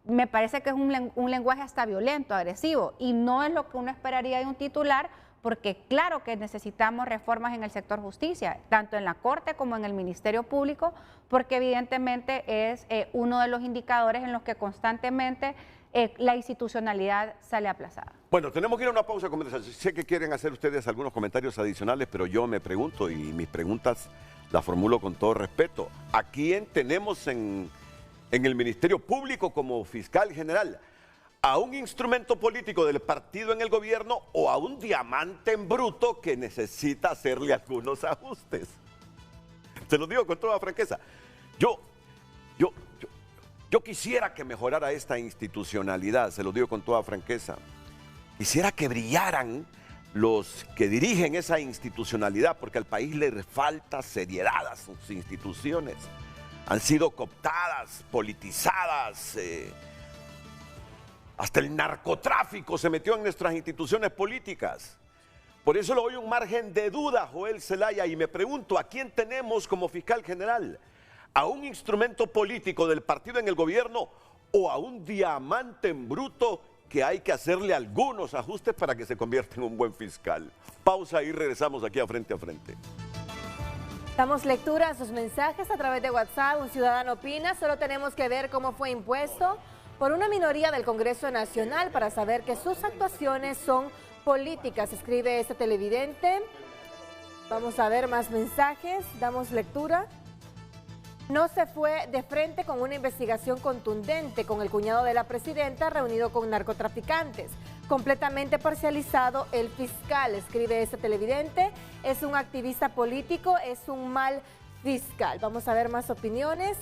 me parece que es un lenguaje hasta violento, agresivo, y no es lo que uno esperaría de un titular, porque claro que necesitamos reformas en el sector justicia, tanto en la Corte como en el Ministerio Público, porque evidentemente es uno de los indicadores en los que constantemente la institucionalidad sale aplazada. Bueno, tenemos que ir a una pausa comercial. Sé que quieren hacer ustedes algunos comentarios adicionales, pero yo me pregunto, y mis preguntas las formulo con todo respeto. ¿A quién tenemos en el Ministerio Público como fiscal general? ¿A un instrumento político del partido en el gobierno o a un diamante en bruto que necesita hacerle algunos ajustes? Se lo digo con toda franqueza. Yo quisiera que mejorara esta institucionalidad, se lo digo con toda franqueza. Quisiera que brillaran los que dirigen esa institucionalidad, porque al país le falta seriedad a sus instituciones. Han sido cooptadas, politizadas, hasta el narcotráfico se metió en nuestras instituciones políticas. Por eso le doy un margen de duda a Joel Zelaya, y me pregunto, ¿a quién tenemos como fiscal general? ¿A un instrumento político del partido en el gobierno o a un diamante en bruto que hay que hacerle algunos ajustes para que se convierta en un buen fiscal? Pausa y regresamos aquí a Frente a Frente. Damos lectura a sus mensajes a través de WhatsApp. Un ciudadano opina: solo tenemos que ver cómo fue impuesto por una minoría del Congreso Nacional para saber que sus actuaciones son políticas, escribe este televidente. Vamos a ver más mensajes, damos lectura. No se fue de frente con una investigación contundente con el cuñado de la presidenta reunido con narcotraficantes. Completamente parcializado el fiscal, escribe este televidente. Es un activista político, es un mal fiscal. Vamos a ver más opiniones.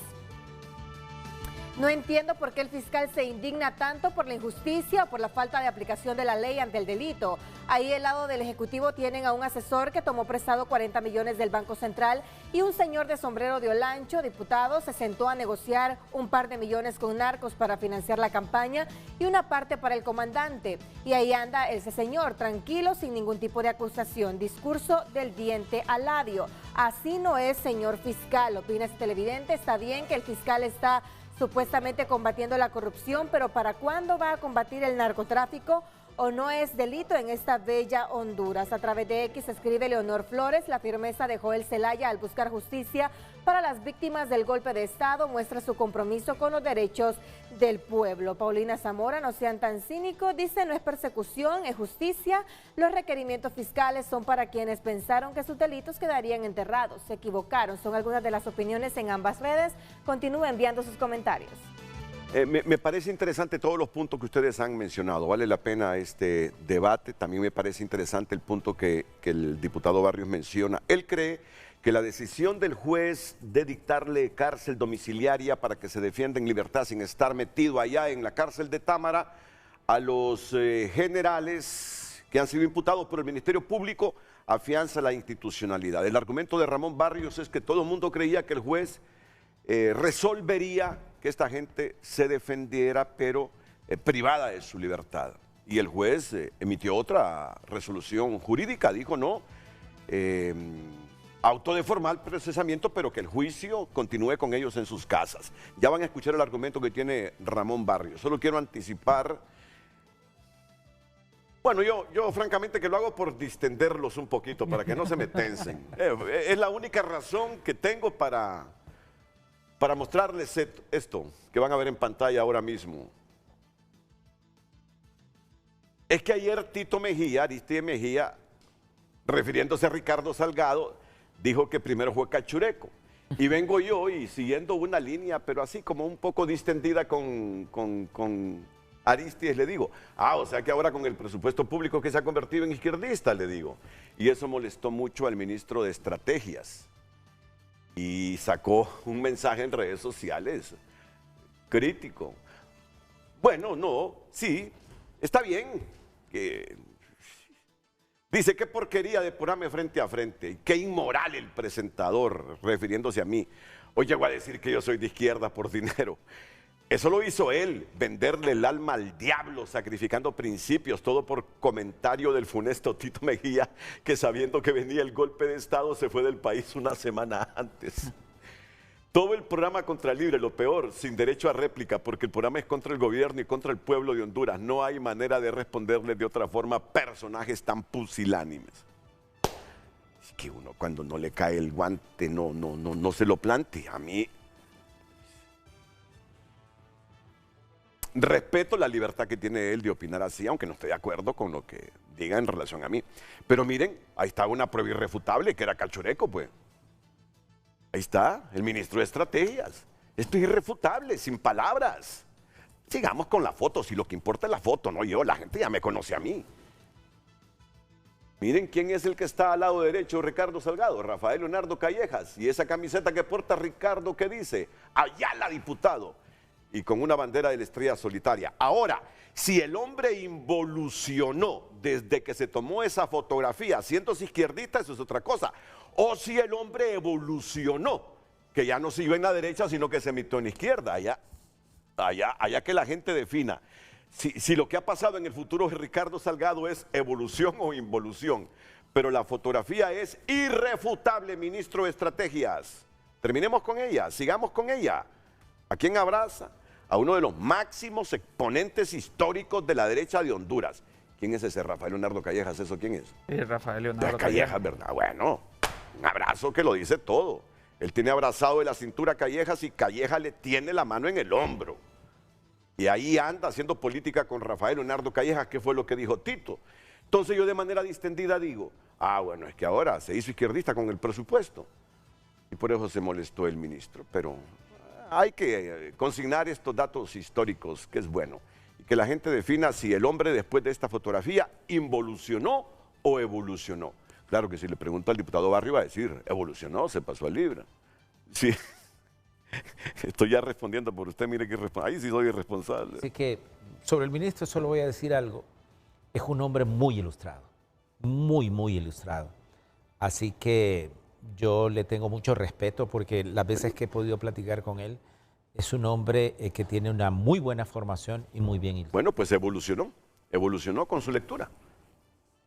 No entiendo por qué el fiscal se indigna tanto por la injusticia o por la falta de aplicación de la ley ante el delito. Ahí al lado del Ejecutivo tienen a un asesor que tomó prestado 40 millones del Banco Central y un señor de sombrero de Olancho, diputado, se sentó a negociar un par de millones con narcos para financiar la campaña y una parte para el comandante. Y ahí anda ese señor, tranquilo, sin ningún tipo de acusación. Discurso del diente al labio. Así no es, señor fiscal, opina este televidente. Está bien que el fiscal está supuestamente combatiendo la corrupción, pero ¿para cuándo va a combatir el narcotráfico? ¿O no es delito en esta bella Honduras? A través de X escribe Leonor Flores: la firmeza de Joel Zelaya al buscar justicia para las víctimas del golpe de Estado muestra su compromiso con los derechos del pueblo. Paulina Zamora: no sean tan cínicos, dice, no es persecución, es justicia. Los requerimientos fiscales son para quienes pensaron que sus delitos quedarían enterrados. Se equivocaron. Son algunas de las opiniones en ambas redes. Continúe enviando sus comentarios. Me parece interesante todos los puntos que ustedes han mencionado. Vale la pena este debate. También me parece interesante el punto que el diputado Barrios menciona. Él cree que la decisión del juez de dictarle cárcel domiciliaria para que se defienda en libertad sin estar metido allá en la cárcel de Támara a los generales que han sido imputados por el Ministerio Público afianza la institucionalidad. El argumento de Ramón Barrios es que todo el mundo creía que el juez resolvería que esta gente se defendiera, pero privada de su libertad. Y el juez emitió otra resolución jurídica, dijo no, auto de formal procesamiento, pero que el juicio continúe con ellos en sus casas. Ya van a escuchar el argumento que tiene Ramón Barrios. Solo quiero anticipar Bueno, yo francamente que lo hago por distenderlos un poquito, para que no se me tensen. Es la única razón que tengo para mostrarles esto, que van a ver en pantalla ahora mismo. Es que ayer Tito Mejía, Aristide Mejía, refiriéndose a Ricardo Salgado, dijo que primero fue Cachureco. Y vengo yo y siguiendo una línea, pero así como un poco distendida con Aristides, le digo, o sea que ahora con el presupuesto público que se ha convertido en izquierdista, le digo. Y eso molestó mucho al ministro de Estrategias. Y sacó un mensaje en redes sociales crítico. Bueno, no, sí, está bien. Dice, qué porquería de programa frente a frente, qué inmoral el presentador, refiriéndose a mí. Hoy llegó a decir que yo soy de izquierda por dinero. Eso lo hizo él, venderle el alma al diablo, sacrificando principios, todo por comentario del funesto Tito Mejía, que sabiendo que venía el golpe de Estado se fue del país una semana antes. Todo el programa contra Libre, lo peor, sin derecho a réplica, porque el programa es contra el gobierno y contra el pueblo de Honduras. No hay manera de responderle de otra forma a personajes tan pusilánimes. Es que uno cuando no le cae el guante no se lo plantea. A mí respeto la libertad que tiene él de opinar así, aunque no esté de acuerdo con lo que diga en relación a mí. Pero miren, ahí está una prueba irrefutable que era Cachureco, pues. Ahí está, el ministro de Estrategias. Esto es irrefutable, sin palabras. Sigamos con la foto, si lo que importa es la foto, no yo, la gente ya me conoce a mí. Miren quién es el que está al lado derecho, Ricardo Salgado, Rafael Leonardo Callejas. Y esa camiseta que porta Ricardo, ¿qué dice? Ayala, diputado. Y con una bandera de la estrella solitaria. Ahora, si el hombre involucionó desde que se tomó esa fotografía, haciéndose izquierdista, eso es otra cosa. O si el hombre evolucionó, que ya no se iba en la derecha, sino que se metió en la izquierda. Allá que la gente defina. Si lo que ha pasado en el futuro de Ricardo Salgado es evolución o involución. Pero la fotografía es irrefutable, ministro de Estrategias. Terminemos con ella, sigamos con ella. ¿A quién abraza? A uno de los máximos exponentes históricos de la derecha de Honduras. ¿Quién es ese Rafael Leonardo Callejas? ¿Eso quién es? Rafael Leonardo Callejas, ¿verdad? Bueno, un abrazo que lo dice todo. Él tiene abrazado de la cintura a Callejas y Callejas le tiene la mano en el hombro. Y ahí anda haciendo política con Rafael Leonardo Callejas, que fue lo que dijo Tito. Entonces yo de manera distendida digo, bueno, es que ahora se hizo izquierdista con el presupuesto. Y por eso se molestó el ministro. Pero hay que consignar estos datos históricos, que es bueno. Y que la gente defina si el hombre después de esta fotografía involucionó o evolucionó. Claro que si le pregunto al diputado Barrio va a decir, evolucionó, se pasó a Libra. Sí, estoy ya respondiendo por usted, mire que ahí sí soy irresponsable. Así que sobre el ministro solo voy a decir algo. Es un hombre muy ilustrado, muy, muy ilustrado. Así que yo le tengo mucho respeto porque las veces que he podido platicar con él, es un hombre que tiene una muy buena formación y muy bien ilustrado. Bueno, pues evolucionó con su lectura.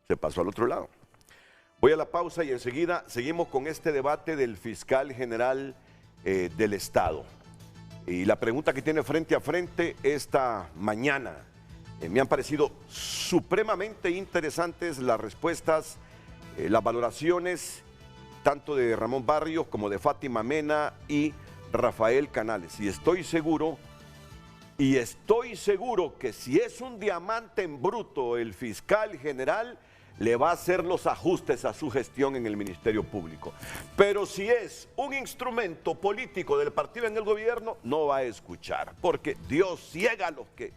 Se pasó al otro lado. Voy a la pausa y enseguida seguimos con este debate del fiscal general del Estado. Y la pregunta que tiene frente a frente esta mañana. Me han parecido supremamente interesantes las respuestas, las valoraciones, tanto de Ramón Barrios como de Fátima Mena y Rafael Canales. Y estoy seguro que si es un diamante en bruto el fiscal general, le va a hacer los ajustes a su gestión en el Ministerio Público. Pero si es un instrumento político del partido en el gobierno, no va a escuchar, porque Dios ciega a los que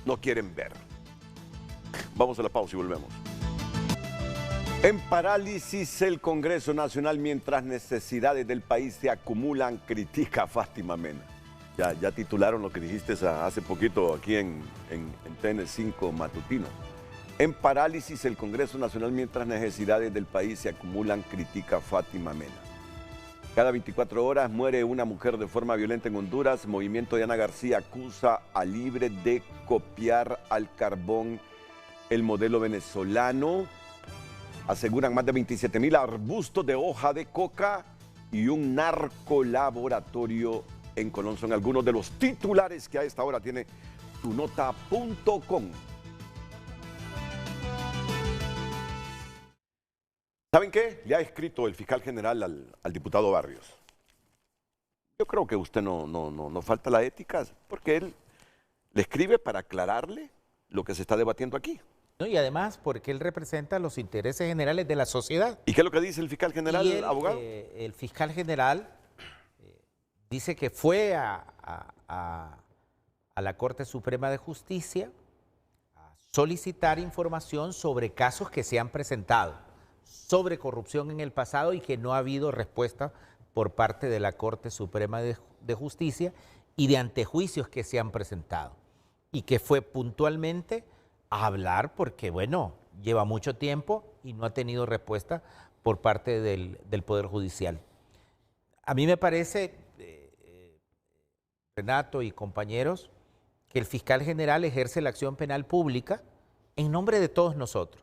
no quieren ver. Vamos a la pausa y volvemos. En parálisis el Congreso Nacional mientras necesidades del país se acumulan, critica Fátima Mena. Ya titularon lo que dijiste hace poquito aquí en TN5 Matutino. En parálisis el Congreso Nacional mientras necesidades del país se acumulan, critica Fátima Mena. Cada 24 horas muere una mujer de forma violenta en Honduras. Movimiento de Ana García acusa a Libre de copiar al carbón el modelo venezolano. Aseguran más de 27,000 arbustos de hoja de coca y un narcolaboratorio en Colón. Son algunos de los titulares que a esta hora tiene tunota.com. ¿Saben qué? Le ha escrito el fiscal general al diputado Barrios. Yo creo que usted no falta la ética, porque él le escribe para aclararle lo que se está debatiendo aquí. No, y además porque él representa los intereses generales de la sociedad. ¿Y qué es lo que dice el fiscal general, abogado? El fiscal general dice que fue a la Corte Suprema de Justicia a solicitar información sobre casos que se han presentado, sobre corrupción en el pasado y que no ha habido respuesta por parte de la Corte Suprema de Justicia y de antejuicios que se han presentado. Y que fue puntualmente a hablar porque, bueno, lleva mucho tiempo y no ha tenido respuesta por parte del Poder Judicial. A mí me parece, Renato y compañeros, que el fiscal general ejerce la acción penal pública en nombre de todos nosotros.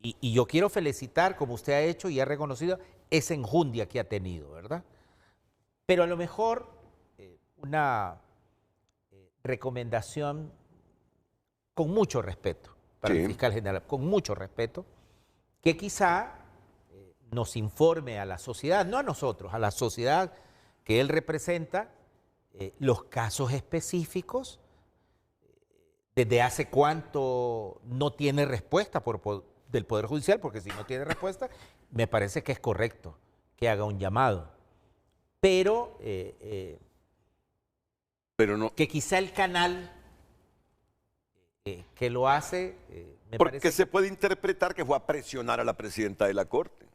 Y yo quiero felicitar, como usted ha hecho y ha reconocido, esa enjundia que ha tenido, ¿verdad? Pero a lo mejor una recomendación con mucho respeto para el fiscal general, con mucho respeto, que quizá nos informe a la sociedad, no a nosotros, a la sociedad que él representa, los casos específicos, desde hace cuánto no tiene respuesta del Poder Judicial, porque si no tiene respuesta, me parece que es correcto que haga un llamado. Pero no. Que quizá el canal que lo hace... porque se puede interpretar que fue a presionar a la presidenta de la Corte.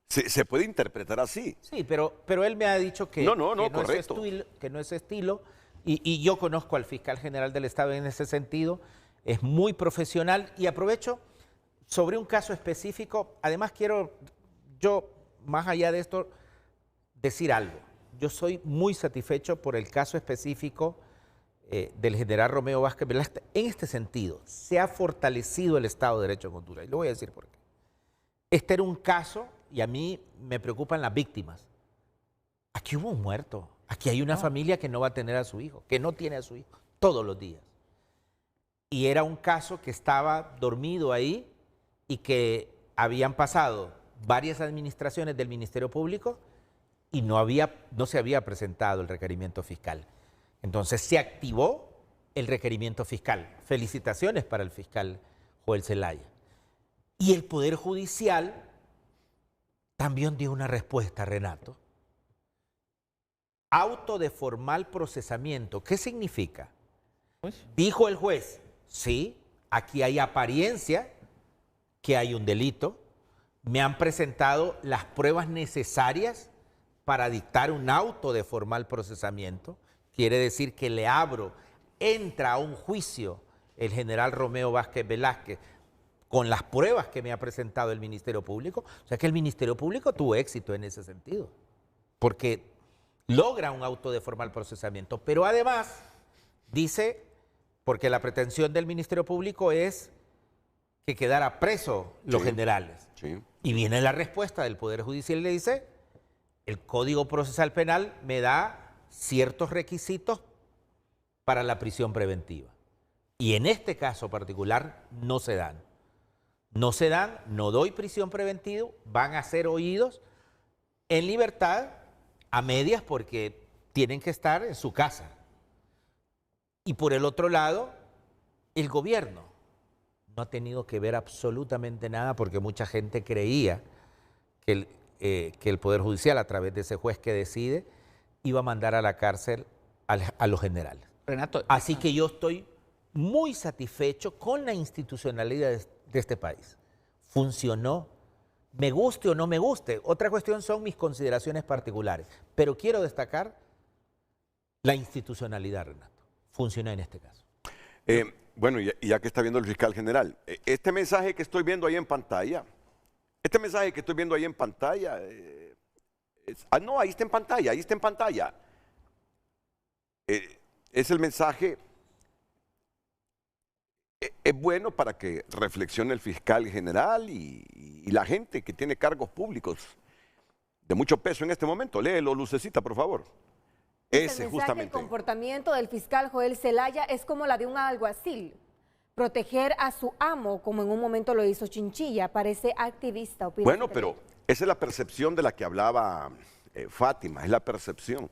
Se puede interpretar así. Sí, pero él me ha dicho que correcto. Que no es su estilo, y yo conozco al fiscal general del Estado en ese sentido, es muy profesional, y aprovecho sobre un caso específico. Además quiero yo, más allá de esto, decir algo. Yo soy muy satisfecho por el caso específico del general Romeo Vázquez Velázquez. En este sentido, se ha fortalecido el Estado de Derecho en Honduras, y lo voy a decir por qué. Este era un caso, y a mí me preocupan las víctimas. Aquí hubo un muerto, aquí hay una familia que no va a tener a su hijo, que no tiene a su hijo, todos los días. Y era un caso que estaba dormido ahí y que habían pasado varias administraciones del Ministerio Público y no se había presentado el requerimiento fiscal. Entonces se activó el requerimiento fiscal. Felicitaciones para el fiscal Joel Zelaya. Y el Poder Judicial también dio una respuesta, Renato. Auto de formal procesamiento. ¿Qué significa? Dijo el juez, sí, aquí hay apariencia que hay un delito. Me han presentado las pruebas necesarias para dictar un auto de formal procesamiento. Quiere decir que entra a un juicio el general Romeo Vázquez Velázquez con las pruebas que me ha presentado el Ministerio Público. O sea que el Ministerio Público tuvo éxito en ese sentido, porque logra un auto de formal procesamiento. Pero además dice, porque la pretensión del Ministerio Público es que quedara preso los generales. Sí. Y viene la respuesta del Poder Judicial y le dice, el Código Procesal Penal me da ciertos requisitos para la prisión preventiva. Y en este caso particular no se dan. No se dan, no doy prisión preventiva, van a ser oídos en libertad a medias porque tienen que estar en su casa. Y por el otro lado, el gobierno no ha tenido que ver absolutamente nada porque mucha gente creía que el Poder Judicial, a través de ese juez que decide, iba a mandar a la cárcel a los generales. Renato, así que yo estoy muy satisfecho con la institucionalidad de este país. Funcionó, me guste o no me guste. Otra cuestión son mis consideraciones particulares, pero quiero destacar la institucionalidad, Renato. Funcionó en este caso. Bueno, y ya que está viendo el fiscal general, este mensaje que estoy viendo ahí en pantalla, no, ahí está en pantalla, es el mensaje, es bueno para que reflexione el fiscal general y la gente que tiene cargos públicos de mucho peso en este momento. Léelo, Lucecita, por favor. Ese justamente. El comportamiento del fiscal Joel Zelaya es como la de un alguacil. proteger a su amo, como en un momento lo hizo Chinchilla. Parece activista. Bueno, pero esa es la percepción de la que hablaba Fátima, es la percepción.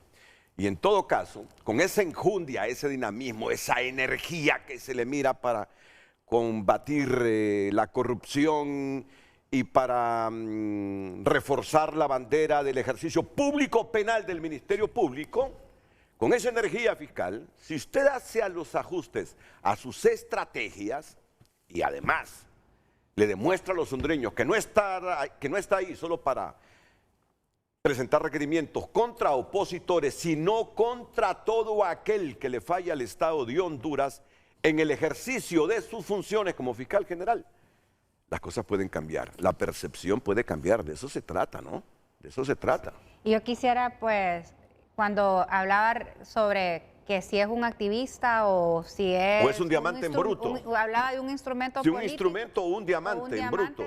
Y en todo caso, con esa enjundia, ese dinamismo, esa energía que se le mira para combatir la corrupción y para reforzar la bandera del ejercicio público penal del Ministerio Público, con esa energía fiscal, si usted hace a los ajustes a sus estrategias y además le demuestra a los hondureños que no está ahí solo para presentar requerimientos contra opositores, sino contra todo aquel que le falla al Estado de Honduras en el ejercicio de sus funciones como fiscal general, las cosas pueden cambiar, la percepción puede cambiar, de eso se trata, ¿no? De eso se trata. Y yo quisiera, pues, cuando hablaba sobre que si es un activista o si es... O es un diamante en bruto. Hablaba de un instrumento político. Un instrumento o un diamante en bruto.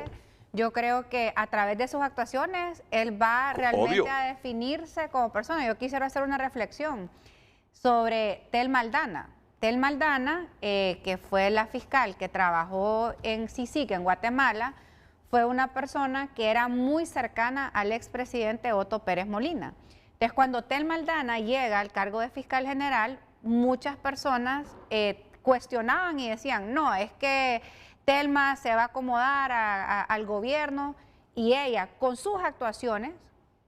Yo creo que a través de sus actuaciones, él va realmente a definirse como persona. Yo quisiera hacer una reflexión sobre Tel Maldana. Tel Maldana, que fue la fiscal que trabajó en CICIG, en Guatemala, fue una persona que era muy cercana al expresidente Otto Pérez Molina. Entonces, cuando Tel Maldana llega al cargo de fiscal general, muchas personas cuestionaban y decían, no, es que Telma se va a acomodar al gobierno, y ella, con sus actuaciones,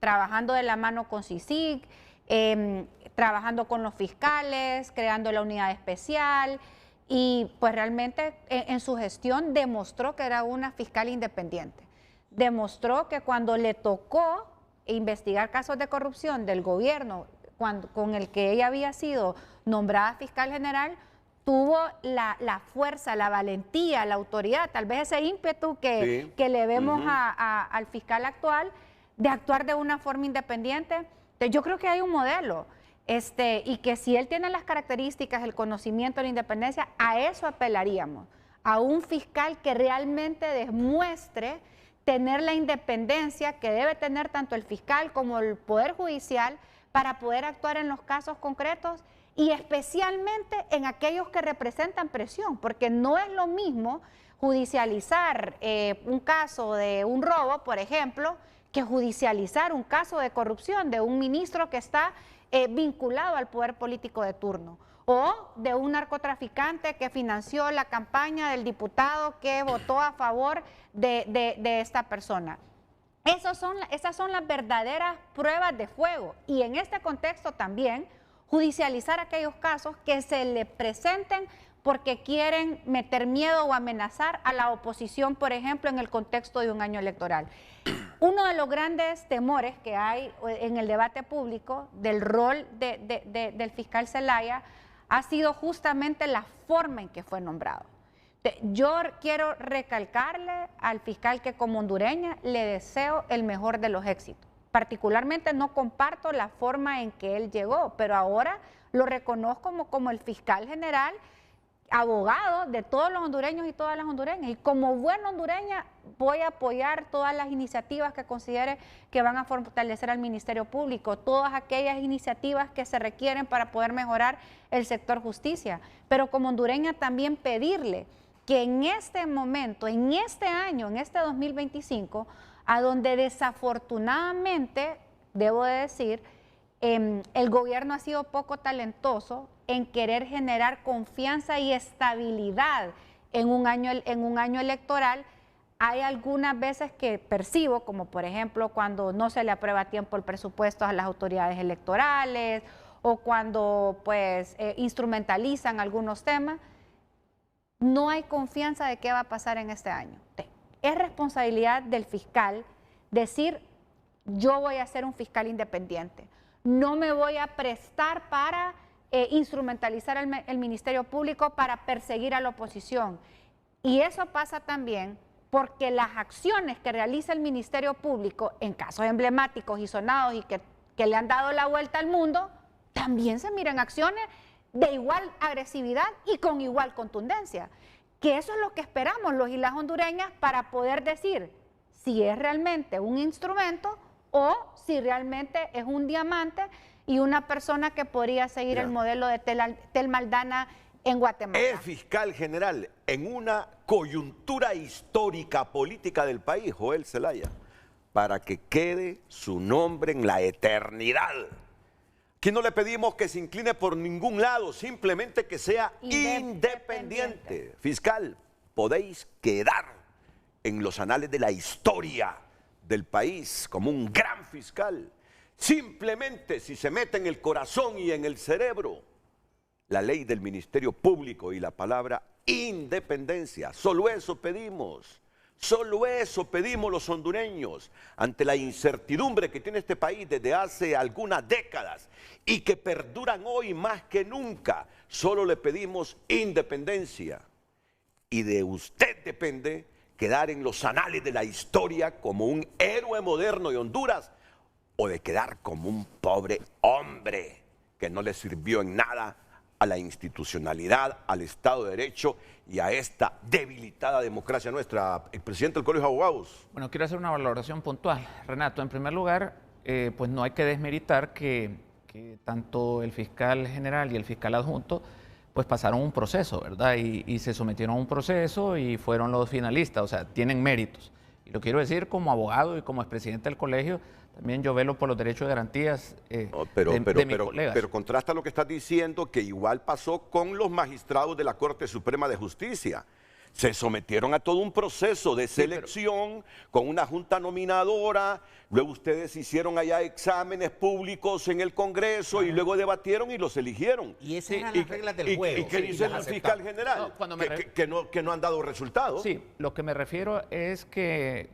trabajando de la mano con CICIG, trabajando con los fiscales, creando la unidad especial, y pues realmente en su gestión demostró que era una fiscal independiente. Demostró que cuando le tocó investigar casos de corrupción del gobierno con el que ella había sido nombrada fiscal general, tuvo la fuerza, la valentía, la autoridad, tal vez ese ímpetu que le vemos al fiscal actual de actuar de una forma independiente. Entonces, yo creo que hay un modelo y que si él tiene las características, el conocimiento, la independencia, a eso apelaríamos, a un fiscal que realmente demuestre tener la independencia que debe tener tanto el fiscal como el Poder Judicial para poder actuar en los casos concretos y especialmente en aquellos que representan presión, porque no es lo mismo judicializar un caso de un robo, por ejemplo, que judicializar un caso de corrupción de un ministro que está vinculado al poder político de turno, o de un narcotraficante que financió la campaña del diputado que votó a favor de esta persona. Esas son las verdaderas pruebas de fuego, y en este contexto también judicializar aquellos casos que se le presenten porque quieren meter miedo o amenazar a la oposición, por ejemplo, en el contexto de un año electoral. Uno de los grandes temores que hay en el debate público del rol del fiscal Zelaya ha sido justamente la forma en que fue nombrado. Yo quiero recalcarle al fiscal que como hondureña le deseo el mejor de los éxitos. Particularmente no comparto la forma en que él llegó, pero ahora lo reconozco como el fiscal general, abogado de todos los hondureños y todas las hondureñas. Y como buena hondureña voy a apoyar todas las iniciativas que considere que van a fortalecer al Ministerio Público, todas aquellas iniciativas que se requieren para poder mejorar el sector justicia. Pero como hondureña también pedirle que en este momento, en este año, en este 2025, a donde desafortunadamente, debo de decir, el gobierno ha sido poco talentoso en querer generar confianza y estabilidad en un año electoral. Hay algunas veces que percibo, como por ejemplo cuando no se le aprueba a tiempo el presupuesto a las autoridades electorales o cuando pues instrumentalizan algunos temas, no hay confianza de qué va a pasar en este año. Es responsabilidad del fiscal decir, yo voy a ser un fiscal independiente, no me voy a prestar para instrumentalizar el Ministerio Público para perseguir a la oposición. Y eso pasa también porque las acciones que realiza el Ministerio Público en casos emblemáticos y sonados y que le han dado la vuelta al mundo, también se miran acciones de igual agresividad y con igual contundencia. Que eso es lo que esperamos los y las hondureñas para poder decir si es realmente un instrumento o si realmente es un diamante y una persona que podría seguir el modelo de Tel Maldana En Guatemala. Es fiscal general en una coyuntura histórica política del país, Joel Zelaya, para que quede su nombre en la eternidad. Aquí no le pedimos que se incline por ningún lado, simplemente que sea independiente. Fiscal, podéis quedar en los anales de la historia del país como un gran fiscal. Simplemente si se mete en el corazón y en el cerebro la ley del Ministerio Público y la palabra independencia. Solo eso pedimos. Solo eso pedimos los hondureños ante la incertidumbre que tiene este país desde hace algunas décadas y que perduran hoy más que nunca. Solo le pedimos independencia. Y de usted depende quedar en los anales de la historia como un héroe moderno de Honduras o de quedar como un pobre hombre que no le sirvió en nada a la institucionalidad, al Estado de Derecho y a esta debilitada democracia nuestra. El presidente del Colegio de Abogados. Bueno, quiero hacer una valoración puntual. Renato, en primer lugar, pues no hay que desmeritar que tanto el fiscal general y el fiscal adjunto pues pasaron un proceso, ¿verdad? Y se sometieron a un proceso y fueron los finalistas, o sea, tienen méritos. Y lo quiero decir como abogado y como expresidente del colegio, también yo velo por los derechos y garantías de mis colegas. Pero contrasta lo que estás diciendo, que igual pasó con los magistrados de la Corte Suprema de Justicia. Se sometieron a todo un proceso de selección con una junta nominadora, luego ustedes hicieron allá exámenes públicos en el Congreso y luego debatieron y los eligieron. Y esas eran las reglas del juego. ¿Y qué dice el fiscal general? Que no han dado resultados. Sí, lo que me refiero es que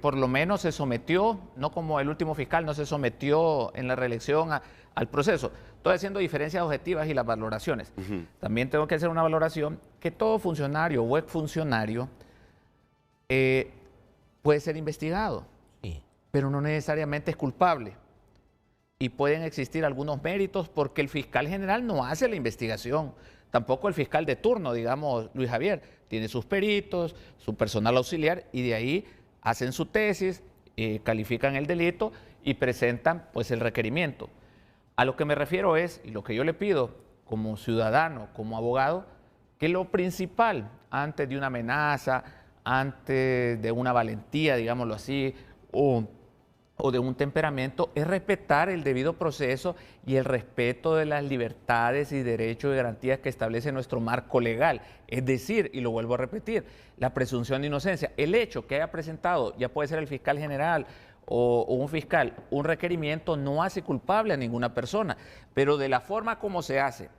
por lo menos se sometió, no como el último fiscal, no se sometió en la reelección al proceso. Estoy haciendo diferencias objetivas y las valoraciones. También tengo que hacer una valoración que todo funcionario o exfuncionario puede ser investigado, pero no necesariamente es culpable. Y pueden existir algunos méritos porque el fiscal general no hace la investigación. Tampoco el fiscal de turno, digamos, Luis Javier, tiene sus peritos, su personal auxiliar y de ahí hacen su tesis, califican el delito y presentan pues el requerimiento. A lo que me refiero es, y lo que yo le pido como ciudadano, como abogado, que lo principal antes de una amenaza, antes de una valentía, digámoslo así, o de un temperamento, es respetar el debido proceso y el respeto de las libertades y derechos y garantías que establece nuestro marco legal. Es decir, y lo vuelvo a repetir, la presunción de inocencia. El hecho que haya presentado, ya puede ser el fiscal general o un fiscal, un requerimiento no hace culpable a ninguna persona, pero de la forma como se hace,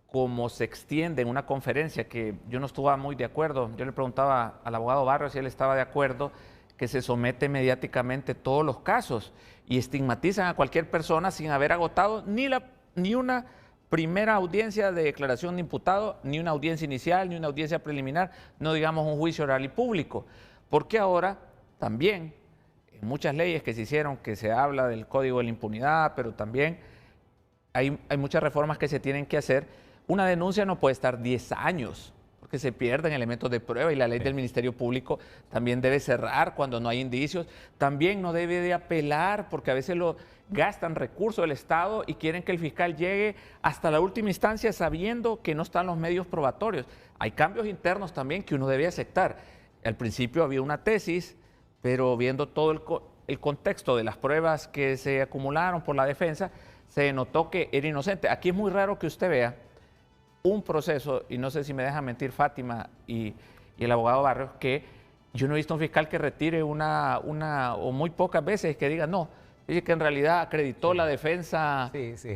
como se extiende en una conferencia, que yo no estuve muy de acuerdo, yo le preguntaba al abogado Barrios si él estaba de acuerdo, que se somete mediáticamente todos los casos y estigmatizan a cualquier persona sin haber agotado ni una primera audiencia de declaración de imputado, ni una audiencia inicial, ni una audiencia preliminar, no digamos un juicio oral y público. Porque ahora también, en muchas leyes que se hicieron, que se habla del Código de la Impunidad, pero también hay muchas reformas que se tienen que hacer. Una denuncia no puede estar 10 años, porque se pierden elementos de prueba y la ley del Ministerio Público también debe cerrar cuando no hay indicios. También no debe de apelar porque a veces gastan recursos del Estado y quieren que el fiscal llegue hasta la última instancia sabiendo que no están los medios probatorios. Hay cambios internos también que uno debe aceptar. Al principio había una tesis, pero viendo todo el contexto de las pruebas que se acumularon por la defensa, se notó que era inocente. Aquí es muy raro que usted vea un proceso, y no sé si me deja mentir Fátima y el abogado Barrios, que yo no he visto un fiscal que retire o muy pocas veces que diga no, dice que en realidad acreditó la defensa,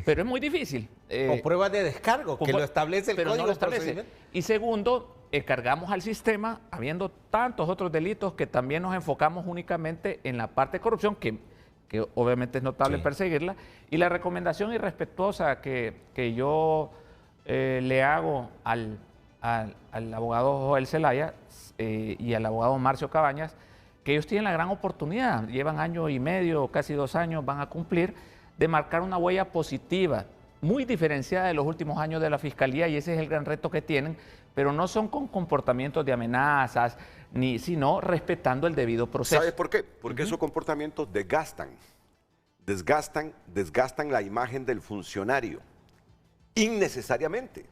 pero es muy difícil. Con pruebas de descargo, que lo establece el pero Código no lo establece. Y segundo, cargamos al sistema, habiendo tantos otros delitos que también nos enfocamos únicamente en la parte de corrupción, que obviamente es notable perseguirla, y la recomendación irrespetuosa que yo le hago al abogado Joel Zelaya y al abogado Marcio Cabañas, que ellos tienen la gran oportunidad, llevan año y medio, casi 2 años, van a cumplir, de marcar una huella positiva, muy diferenciada de los últimos años de la Fiscalía, y ese es el gran reto que tienen, pero no son con comportamientos de amenazas, sino respetando el debido proceso. ¿Sabes por qué? Porque esos comportamientos desgastan la imagen del funcionario. innecesariamente.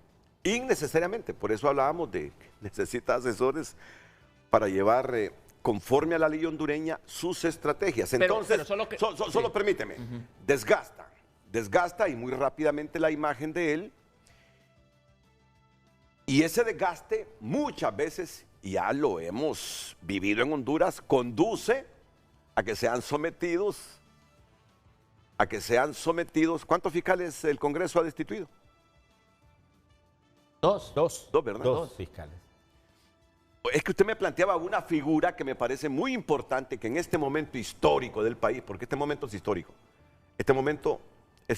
Por eso hablábamos de que necesita asesores para llevar conforme a la ley hondureña sus estrategias. Entonces, solo permíteme, desgasta y muy rápidamente la imagen de él. Y ese desgaste muchas veces, ya lo hemos vivido en Honduras, conduce a que sean sometidos. ¿Cuántos fiscales el Congreso ha destituido? Dos, ¿verdad? Dos fiscales. Es que usted me planteaba una figura que me parece muy importante que en este momento histórico del país, porque este momento es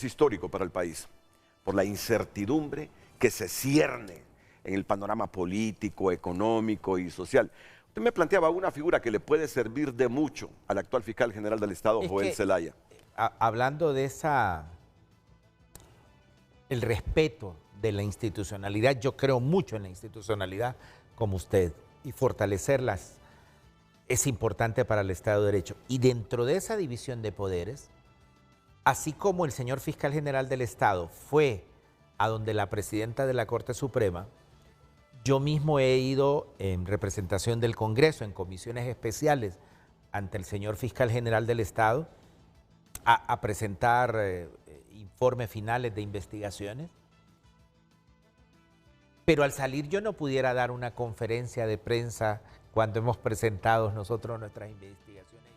histórico, para el país, por la incertidumbre que se cierne en el panorama político, económico y social. Usted me planteaba una figura que le puede servir de mucho al actual fiscal general del Estado, Joel Zelaya. Hablando de el respeto de la institucionalidad, yo creo mucho en la institucionalidad como usted, y fortalecerlas es importante para el Estado de Derecho. Y dentro de esa división de poderes, así como el señor fiscal general del Estado fue a donde la presidenta de la Corte Suprema, yo mismo he ido en representación del Congreso, en comisiones especiales, ante el señor fiscal general del Estado, a presentar informes finales de investigaciones. Pero al salir yo no pudiera dar una conferencia de prensa cuando hemos presentado nosotros nuestras investigaciones.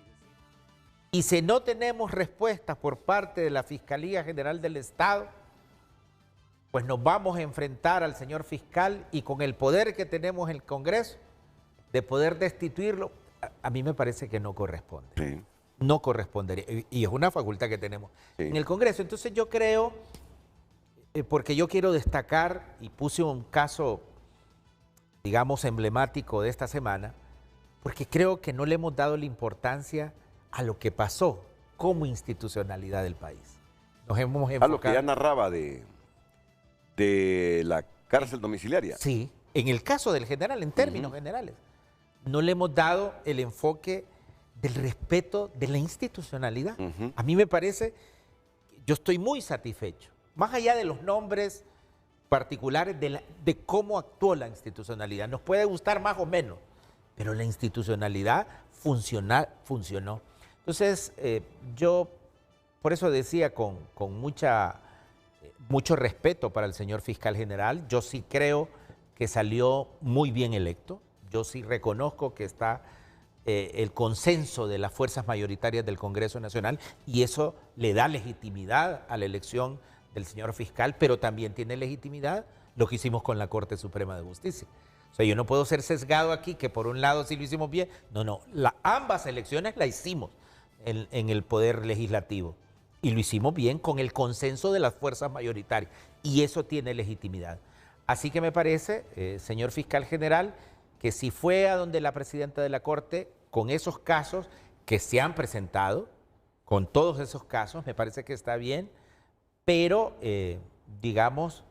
Y si no tenemos respuestas por parte de la Fiscalía General del Estado, pues nos vamos a enfrentar al señor fiscal y con el poder que tenemos en el Congreso de poder destituirlo, a mí me parece que no corresponde. Sí. No correspondería. Y es una facultad que tenemos en el Congreso. Entonces yo creo... porque yo quiero destacar, y puse un caso, digamos, emblemático de esta semana, porque creo que no le hemos dado la importancia a lo que pasó como institucionalidad del país. Nos hemos enfocado... A lo que ya narraba de la cárcel domiciliaria. Sí, en el caso del general, en términos generales. No le hemos dado el enfoque del respeto de la institucionalidad. A mí me parece, yo estoy muy satisfecho. Más allá de los nombres particulares de cómo actuó la institucionalidad. Nos puede gustar más o menos, pero la institucionalidad funcionó. Entonces, yo por eso decía con mucho respeto para el señor fiscal general, yo sí creo que salió muy bien electo. Yo sí reconozco que está el consenso de las fuerzas mayoritarias del Congreso Nacional y eso le da legitimidad a la elección del señor fiscal, pero también tiene legitimidad lo que hicimos con la Corte Suprema de Justicia. O sea, yo no puedo ser sesgado aquí que por un lado sí lo hicimos bien. No, ambas elecciones las hicimos en el Poder Legislativo y lo hicimos bien con el consenso de las fuerzas mayoritarias y eso tiene legitimidad. Así que me parece, señor fiscal general, que si fue a donde la presidenta de la Corte con esos casos que se han presentado, con todos esos casos, me parece que está bien, pero digamos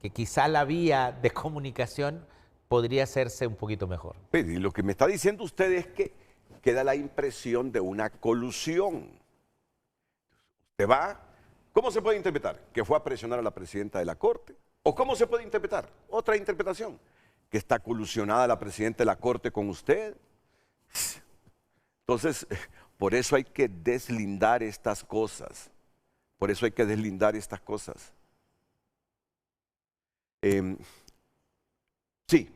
que quizá la vía de comunicación podría hacerse un poquito mejor. Y lo que me está diciendo usted es que queda la impresión de una colusión. Usted va, ¿cómo se puede interpretar? ¿Que fue a presionar a la presidenta de la Corte? ¿O cómo se puede interpretar? Otra interpretación, que está colusionada la presidenta de la Corte con usted. Entonces, por eso hay que deslindar estas cosas. Sí,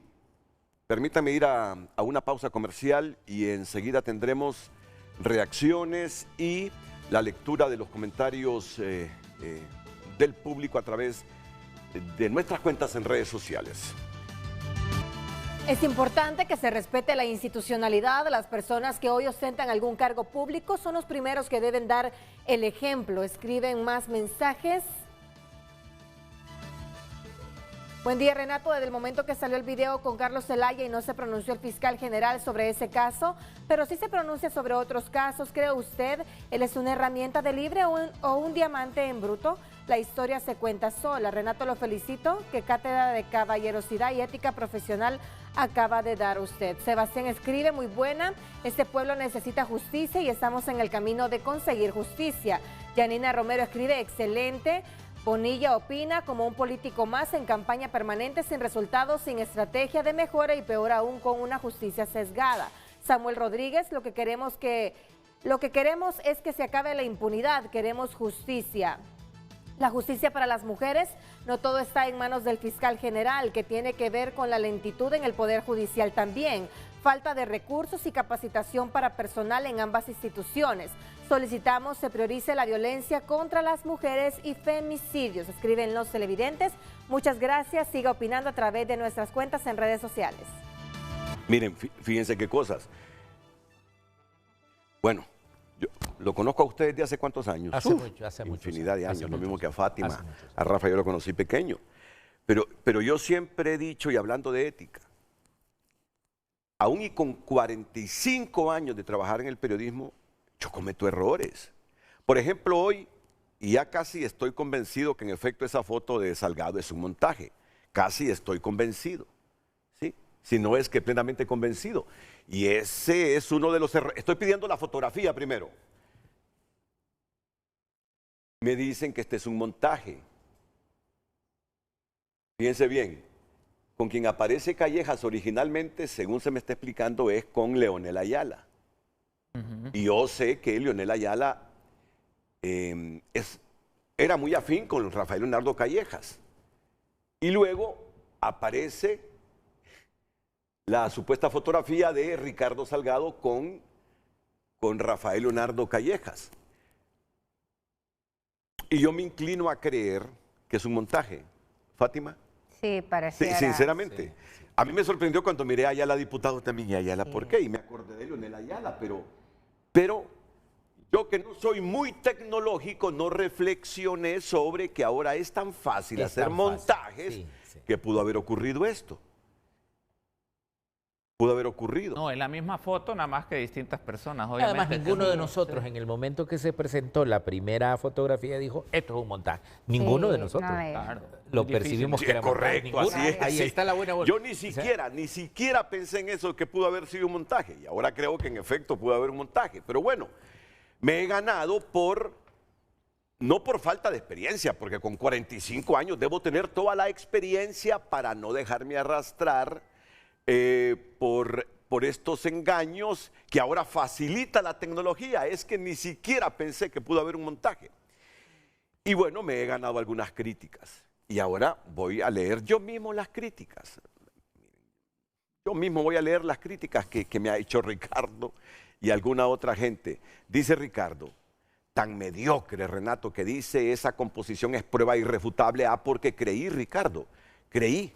permítame ir a una pausa comercial y enseguida tendremos reacciones y la lectura de los comentarios del público a través de nuestras cuentas en redes sociales. Es importante que se respete la institucionalidad. Las personas que hoy ostentan algún cargo público son los primeros que deben dar el ejemplo. Escriben más mensajes. Buen día, Renato. Desde el momento que salió el video con Carlos Zelaya y no se pronunció el fiscal general sobre ese caso, pero sí se pronuncia sobre otros casos, ¿cree usted él es una herramienta de libre o un diamante en bruto? La historia se cuenta sola. Renato, lo felicito. Qué cátedra de caballerosidad y ética profesional acaba de dar usted. Sebastián escribe, muy buena. Este pueblo necesita justicia y estamos en el camino de conseguir justicia. Yanina Romero escribe, excelente. Bonilla opina como un político más en campaña permanente sin resultados, sin estrategia de mejora y peor aún con una justicia sesgada. Samuel Rodríguez, lo que queremos es que se acabe la impunidad, queremos justicia. La justicia para las mujeres, no todo está en manos del fiscal general, que tiene que ver con la lentitud en el Poder Judicial también. Falta de recursos y capacitación para personal en ambas instituciones. Solicitamos se priorice la violencia contra las mujeres y femicidios, escriben los televidentes. Muchas gracias, siga opinando a través de nuestras cuentas en redes sociales. Miren, fíjense qué cosas. Bueno, yo lo conozco a ustedes de hace cuántos años. Hace mucho. Infinidad de años, lo mismo que a Fátima. A Rafa yo lo conocí pequeño. Pero yo siempre he dicho, y hablando de ética, aún y con 45 años de trabajar en el periodismo, yo cometo errores. Por ejemplo, hoy, y ya casi estoy convencido que en efecto esa foto de Salgado es un montaje. Casi estoy convencido. ¿Sí? Si no es que plenamente convencido. Y ese es uno de los errores. Estoy pidiendo la fotografía primero. Me dicen que este es un montaje. Fíjense bien, con quien aparece Callejas originalmente, según se me está explicando, es con Leonel Ayala. Y yo sé que Leonel Ayala era muy afín con Rafael Leonardo Callejas. Y luego aparece la supuesta fotografía de Ricardo Salgado con Rafael Leonardo Callejas. Y yo me inclino a creer que es un montaje. ¿Fátima? Sí, pareciera. Sí, sinceramente. Sí. A mí me sorprendió cuando miré a Ayala diputado también, y Ayala, ¿por qué? Y me acordé de Leonel Ayala, pero yo que no soy muy tecnológico, no reflexioné sobre que ahora es tan fácil hacer montajes que pudo haber ocurrido esto. Pudo haber ocurrido. No, en la misma foto, nada más que distintas personas. Obviamente. Además, ninguno de nosotros en el momento que se presentó la primera fotografía dijo, esto es un montaje. Ninguno de nosotros. Claro, lo percibimos que era correcto, montaje. así es. Ahí está la buena. Yo ni siquiera pensé en eso, que pudo haber sido un montaje. Y ahora creo que en efecto pudo haber un montaje. Pero bueno, me he ganado no por falta de experiencia, porque con 45 años debo tener toda la experiencia para no dejarme arrastrar por estos engaños que ahora facilita la tecnología. Es que ni siquiera pensé que pudo haber un montaje. Y bueno, me he ganado algunas críticas. Y ahora voy a leer yo mismo las críticas. Yo mismo voy a leer las críticas que me ha hecho Ricardo y alguna otra gente. Dice Ricardo, tan mediocre, Renato, que dice esa composición es prueba irrefutable. Porque creí, Ricardo, creí.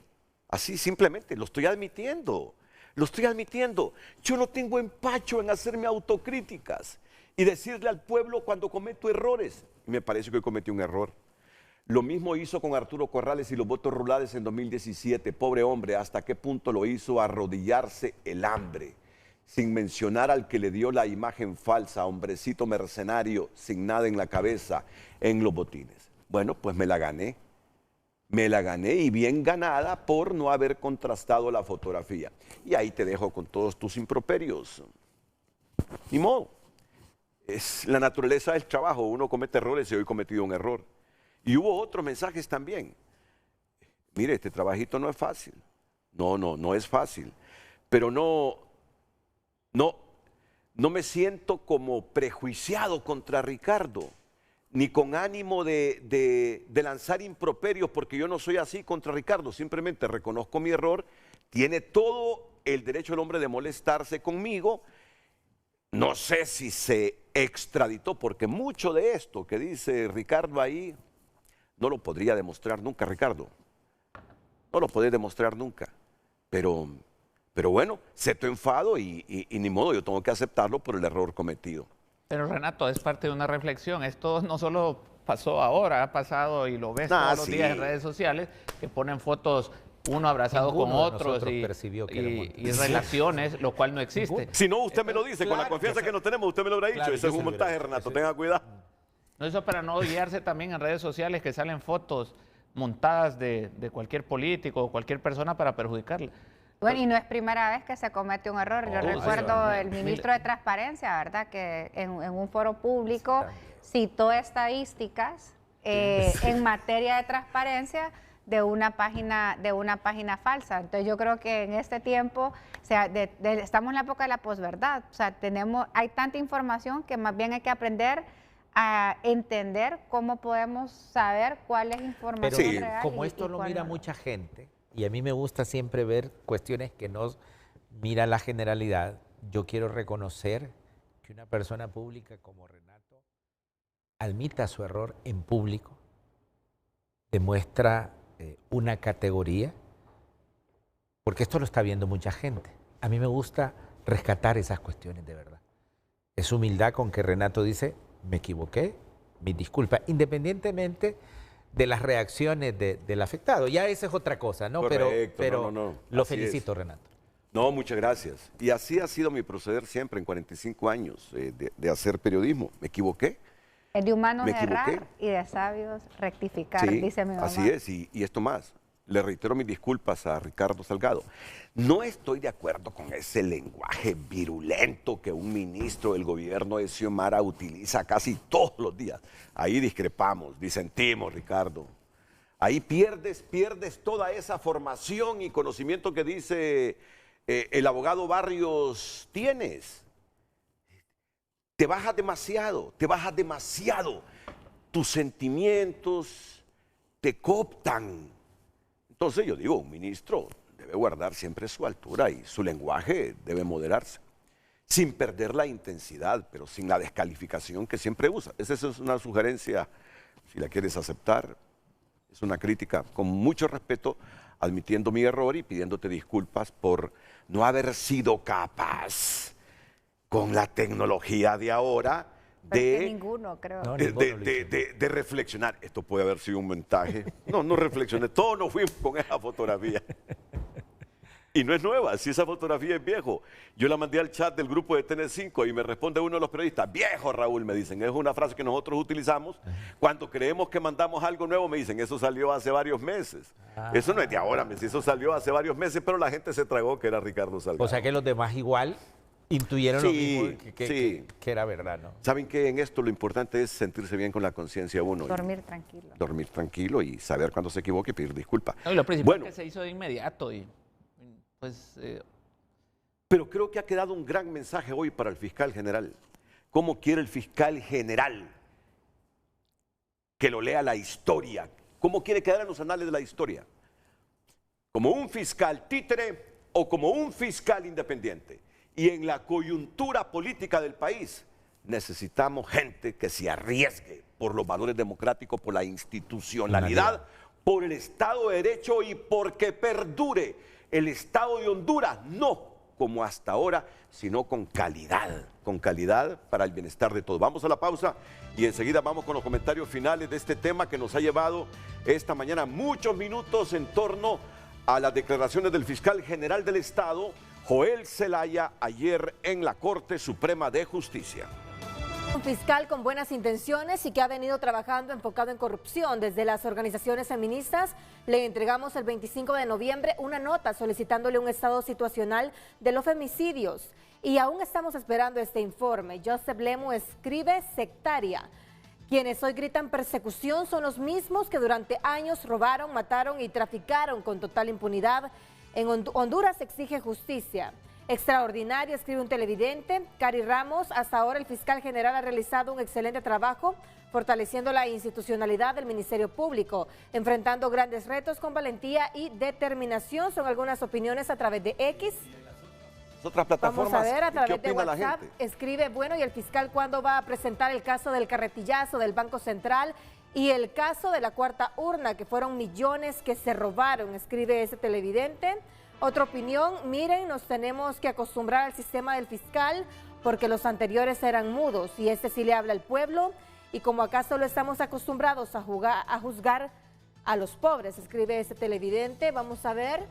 Así simplemente, lo estoy admitiendo. Lo estoy admitiendo. Yo no tengo empacho en hacerme autocríticas y decirle al pueblo cuando cometo errores. Y me parece que hoy cometí un error. Lo mismo hizo con Arturo Corrales y los votos rurales en 2017. Pobre hombre, ¿hasta qué punto lo hizo arrodillarse el hambre? Sin mencionar al que le dio la imagen falsa, hombrecito mercenario, sin nada en la cabeza, en los botines. Bueno, pues me la gané. Me la gané, y bien ganada, por no haber contrastado la fotografía. Y ahí te dejo con todos tus improperios. Ni modo. Es la naturaleza del trabajo. Uno comete errores y hoy he cometido un error. Y hubo otros mensajes también. Mire, este trabajito no es fácil. No es fácil. Pero no me siento como prejuiciado contra Ricardo, ni con ánimo de lanzar improperios, porque yo no soy así contra Ricardo. Simplemente reconozco mi error. Tiene todo el derecho el hombre de molestarse conmigo. No sé si se extraditó, porque mucho de esto que dice Ricardo ahí no lo podría demostrar nunca, Ricardo. No lo podría demostrar nunca. Pero bueno, sé tu enfado y ni modo, yo tengo que aceptarlo por el error cometido. Pero Renato, es parte de una reflexión. Esto no solo pasó ahora, ha pasado y lo ves todos los días en redes sociales, que ponen fotos uno abrazado con otros y relaciones, lo cual no existe. Si no, usted me lo dice, con la confianza que nos tenemos, usted me lo habrá dicho. Eso es un montaje, Renato, tenga cuidado. No, eso para no guiarse también en redes sociales que salen fotos montadas de cualquier político o cualquier persona para perjudicarle. Bueno, y no es primera vez que se comete un error. Yo recuerdo el ministro de Transparencia, ¿verdad?, que en un foro público citó estadísticas en materia de transparencia de una página falsa. Entonces yo creo que en este tiempo, o sea, estamos en la época de la posverdad, o sea, hay tanta información que más bien hay que aprender a entender cómo podemos saber cuál es información real. Como esto lo mira mucha gente, y a mí me gusta siempre ver cuestiones que no mira la generalidad, yo quiero reconocer que una persona pública como Renato admita su error en público, demuestra una categoría, porque esto lo está viendo mucha gente. A mí me gusta rescatar esas cuestiones de verdad. Es humildad con que Renato dice, me equivoqué, mis disculpas, independientemente de las reacciones del afectado. Ya esa es otra cosa, ¿no? Correcto, pero no. Lo Así felicito, es. Renato. No, muchas gracias. Y así ha sido mi proceder siempre en 45 años de hacer periodismo. Me equivoqué. Es de humanos errar y de sabios rectificar, Sí, dice mi mamá. así es, y esto más. Le reitero mis disculpas a Ricardo Salgado. No estoy de acuerdo con ese lenguaje virulento que un ministro del gobierno de Xiomara utiliza casi todos los días. Ahí discrepamos, disentimos, Ricardo. Ahí pierdes toda esa formación y conocimiento que dice el abogado Barrios tienes. Te bajas demasiado. Tus sentimientos te cooptan. Entonces yo digo, un ministro debe guardar siempre su altura y su lenguaje debe moderarse, sin perder la intensidad, pero sin la descalificación que siempre usa. Esa es una sugerencia, si la quieres aceptar, es una crítica con mucho respeto, admitiendo mi error y pidiéndote disculpas por no haber sido capaz con la tecnología de ahora ninguno, creo. de reflexionar. Esto puede haber sido un montaje. No reflexioné. Todos nos fuimos con esa fotografía. Y no es nueva, si esa fotografía es viejo. Yo la mandé al chat del grupo de TN5 y me responde uno de los periodistas, viejo Raúl, me dicen. Es una frase que nosotros utilizamos. Cuando creemos que mandamos algo nuevo, me dicen, eso salió hace varios meses. Eso no es de ahora, me dicen, eso salió hace varios meses, pero la gente se tragó que era Ricardo Salgado. O sea que los demás igual intuyeron lo mismo que era verdad, ¿no? Saben que en esto lo importante es sentirse bien con la conciencia uno. Dormir tranquilo. Dormir tranquilo y saber cuando se equivoque y pedir disculpas. No, y lo principal es que se hizo de inmediato y pues... Pero creo que ha quedado un gran mensaje hoy para el fiscal general. ¿Cómo quiere el fiscal general que lo lea la historia? ¿Cómo quiere quedar en los anales de la historia? ¿Como un fiscal títere o como un fiscal independiente? Y en la coyuntura política del país necesitamos gente que se arriesgue por los valores democráticos, por la institucionalidad, por el Estado de Derecho y porque perdure el Estado de Honduras, no como hasta ahora, sino con calidad para el bienestar de todos. Vamos a la pausa y enseguida vamos con los comentarios finales de este tema que nos ha llevado esta mañana muchos minutos en torno a las declaraciones del fiscal general del Estado, Joel Zelaya, ayer en la Corte Suprema de Justicia. Un fiscal con buenas intenciones y que ha venido trabajando enfocado en corrupción desde las organizaciones feministas. Le entregamos el 25 de noviembre una nota solicitándole un estado situacional de los femicidios. Y aún estamos esperando este informe. Joseph Lemu escribe sectaria. Quienes hoy gritan persecución son los mismos que durante años robaron, mataron y traficaron con total impunidad. En Honduras exige justicia. Extraordinario, escribe un televidente. Cari Ramos, hasta ahora el fiscal general ha realizado un excelente trabajo fortaleciendo la institucionalidad del Ministerio Público, enfrentando grandes retos con valentía y determinación. Son algunas opiniones a través de X. Otras plataformas. Vamos a ver a través ¿Qué de opina la WhatsApp. gente? Escribe, bueno, ¿y el fiscal cuándo va a presentar el caso del carretillazo del Banco Central y el caso de la cuarta urna, que fueron millones que se robaron? Escribe ese televidente. Otra opinión, miren, nos tenemos que acostumbrar al sistema del fiscal porque los anteriores eran mudos y este sí le habla al pueblo y como acaso lo estamos acostumbrados a juzgar a los pobres, escribe ese televidente. Vamos a ver.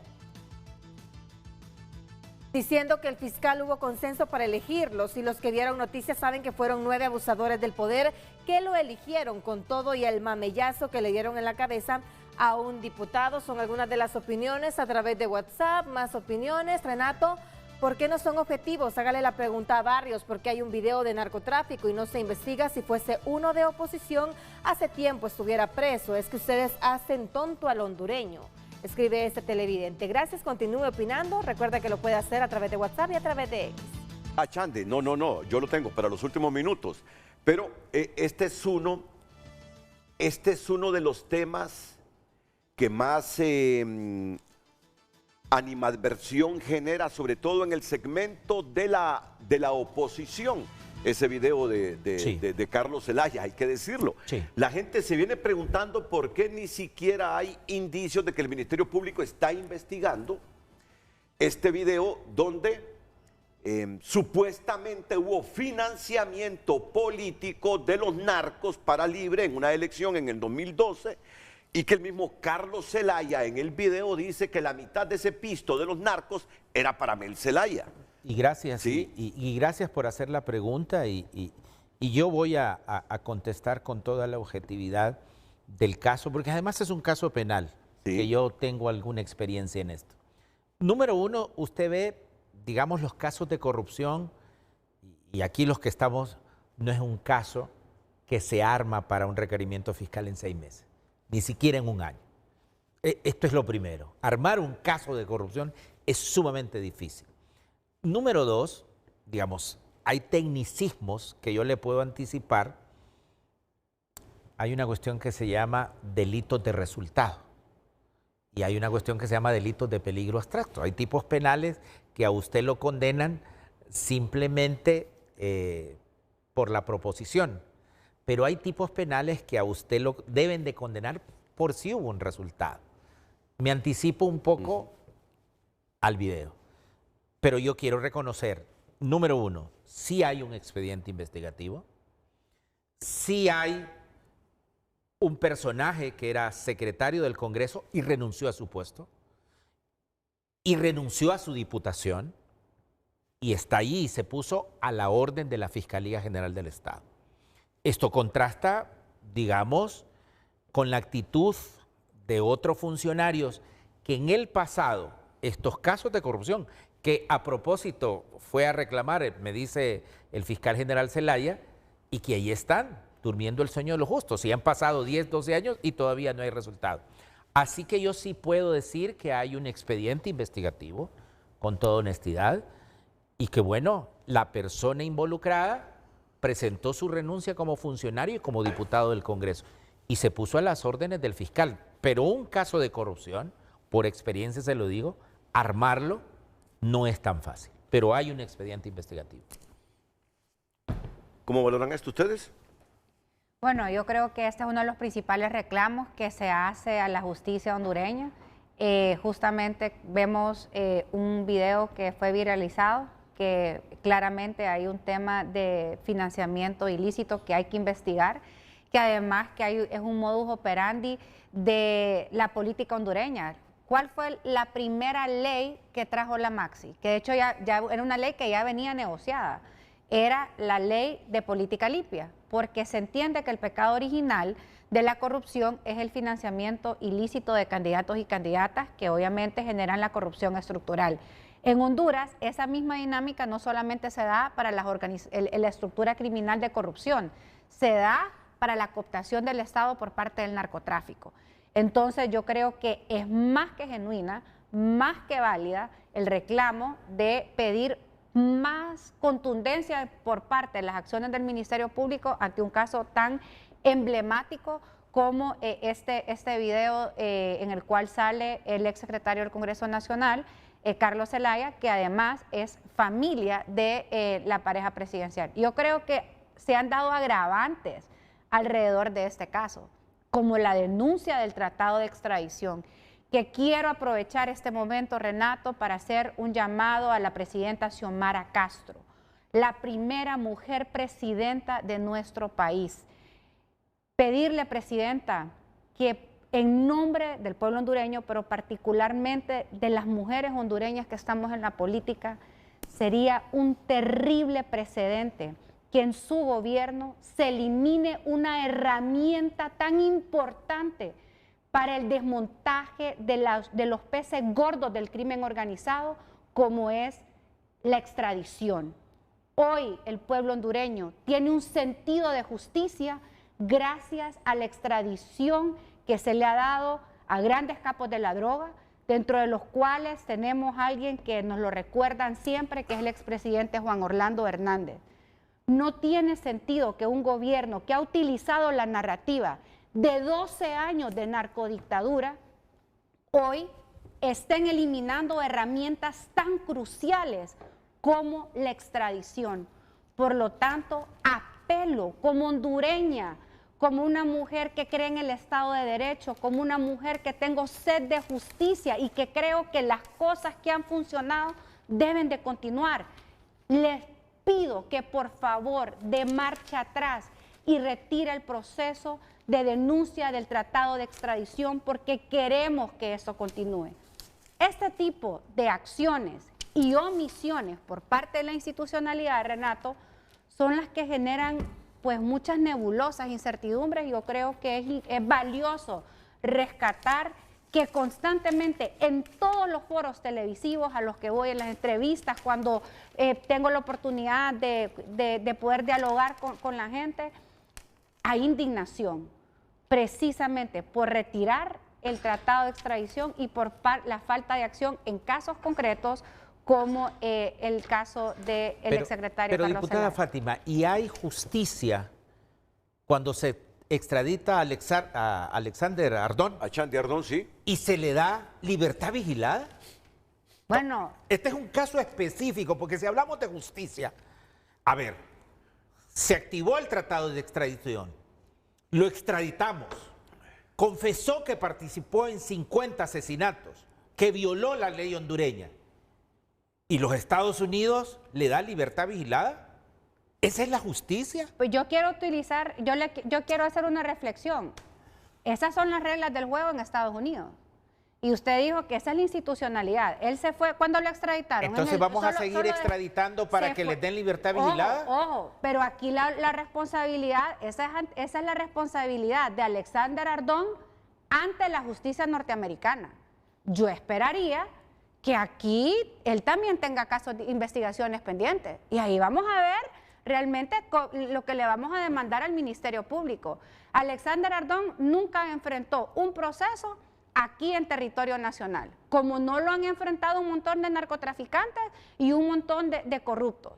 Diciendo que el fiscal hubo consenso para elegirlos y los que vieron noticias saben que fueron 9 abusadores del poder que lo eligieron con todo y el mamellazo que le dieron en la cabeza a un diputado. Son algunas de las opiniones a través de WhatsApp. Más opiniones. Renato, ¿Por qué no son objetivos? Hágale la pregunta a Barrios, porque hay un video de narcotráfico y no se investiga. Si fuese uno de oposición, hace tiempo estuviera preso. Es que ustedes hacen tonto al hondureño, escribe este televidente. Gracias, continúe opinando. Recuerda que lo puede hacer a través de WhatsApp y a través de X. Ah, Chande, no, yo lo tengo para los últimos minutos. Pero este es uno de los temas que más animadversión genera, sobre todo en el segmento de la oposición. Ese video de Carlos Zelaya, hay que decirlo. Sí. La gente se viene preguntando por qué ni siquiera hay indicios de que el Ministerio Público está investigando este video donde supuestamente hubo financiamiento político de los narcos para Libre en una elección en el 2012 y que el mismo Carlos Zelaya en el video dice que la mitad de ese pisto de los narcos era para Mel Zelaya. Y gracias, ¿Sí? y gracias por hacer la pregunta y yo voy a contestar con toda la objetividad del caso, porque además es un caso penal, Sí. que yo tengo alguna experiencia en esto. Número uno, usted ve, digamos, los casos de corrupción, y aquí los que estamos, no es un caso que se arma para un requerimiento fiscal en 6 meses, ni siquiera en un año. Esto es lo primero. Armar un caso de corrupción es sumamente difícil. Número dos, digamos, hay tecnicismos que yo le puedo anticipar. Hay una cuestión que se llama delitos de resultado y hay una cuestión que se llama delitos de peligro abstracto. Hay tipos penales que a usted lo condenan simplemente por la proposición, pero hay tipos penales que a usted lo deben de condenar por si hubo un resultado. Me anticipo un poco al video, pero yo quiero reconocer, número uno, sí hay un expediente investigativo, sí hay un personaje que era secretario del Congreso y renunció a su puesto, y renunció a su diputación, y está allí y se puso a la orden de la Fiscalía General del Estado. Esto contrasta, digamos, con la actitud de otros funcionarios que en el pasado, estos casos de corrupción, que a propósito fue a reclamar, me dice el fiscal general Zelaya, y que ahí están, durmiendo el sueño de los justos. Y han pasado 10, 12 años y todavía no hay resultado. Así que yo sí puedo decir que hay un expediente investigativo, con toda honestidad, y que bueno, la persona involucrada presentó su renuncia como funcionario y como diputado del Congreso y se puso a las órdenes del fiscal. Pero un caso de corrupción, por experiencia se lo digo, armarlo no es tan fácil, pero hay un expediente investigativo. ¿Cómo valoran esto ustedes? Bueno, yo creo que este es uno de los principales reclamos que se hace a la justicia hondureña. Justamente vemos un video que fue viralizado, que claramente hay un tema de financiamiento ilícito que hay que investigar, que además que es un modus operandi de la política hondureña. ¿Cuál fue la primera ley que trajo la Maxi? Que de hecho ya era una ley que ya venía negociada. Era la ley de política limpia, porque se entiende que el pecado original de la corrupción es el financiamiento ilícito de candidatos y candidatas que obviamente generan la corrupción estructural. En Honduras, esa misma dinámica no solamente se da para la estructura criminal de corrupción, se da para la cooptación del Estado por parte del narcotráfico. Entonces yo creo que es más que genuina, más que válida el reclamo de pedir más contundencia por parte de las acciones del Ministerio Público ante un caso tan emblemático como este video en el cual sale el exsecretario del Congreso Nacional, Carlos Zelaya, que además es familia de la pareja presidencial. Yo creo que se han dado agravantes alrededor de este caso, como la denuncia del tratado de extradición, que quiero aprovechar este momento, Renato, para hacer un llamado a la presidenta Xiomara Castro, la primera mujer presidenta de nuestro país. Pedirle, presidenta, que en nombre del pueblo hondureño, pero particularmente de las mujeres hondureñas que estamos en la política, sería un terrible precedente que en su gobierno se elimine una herramienta tan importante para el desmontaje de los peces gordos del crimen organizado, como es la extradición. Hoy el pueblo hondureño tiene un sentido de justicia gracias a la extradición que se le ha dado a grandes capos de la droga, dentro de los cuales tenemos a alguien que nos lo recuerdan siempre, que es el expresidente Juan Orlando Hernández. No tiene sentido que un gobierno que ha utilizado la narrativa de 12 años de narcodictadura, hoy estén eliminando herramientas tan cruciales como la extradición. Por lo tanto, apelo como hondureña, como una mujer que cree en el Estado de Derecho, como una mujer que tengo sed de justicia y que creo que las cosas que han funcionado deben de continuar. Les pido que por favor dé marcha atrás y retire el proceso de denuncia del tratado de extradición porque queremos que eso continúe. Este tipo de acciones y omisiones por parte de la institucionalidad, Renato, son las que generan pues muchas nebulosas, incertidumbres. Yo creo que es valioso rescatar que constantemente en todos los foros televisivos a los que voy, en las entrevistas, cuando tengo la oportunidad de poder dialogar con la gente, hay indignación precisamente por retirar el tratado de extradición y por la falta de acción en casos concretos como el caso del exsecretario Carlos diputada Zelaya. Fátima, ¿y hay justicia cuando se extradita a Alexander Ardón? A Chandy Ardón, sí. ¿Y se le da libertad vigilada? Bueno. Este es un caso específico, porque si hablamos de justicia, a ver, se activó el tratado de extradición, lo extraditamos, confesó que participó en 50 asesinatos, que violó la ley hondureña, ¿y los Estados Unidos le da libertad vigilada? ¿Esa es la justicia? Pues yo quiero yo quiero hacer una reflexión. Esas son las reglas del juego en Estados Unidos. Y usted dijo que esa es la institucionalidad. Él se fue, ¿cuándo lo extraditaron? Entonces vamos a seguir extraditando para que les den libertad vigilada. Ojo, pero aquí la responsabilidad, esa es la responsabilidad de Alexander Ardón ante la justicia norteamericana. Yo esperaría que aquí él también tenga casos de investigaciones pendientes. Y ahí vamos a ver realmente lo que le vamos a demandar al Ministerio Público. Alexander Ardón nunca enfrentó un proceso aquí en territorio nacional, como no lo han enfrentado un montón de narcotraficantes y un montón de corruptos.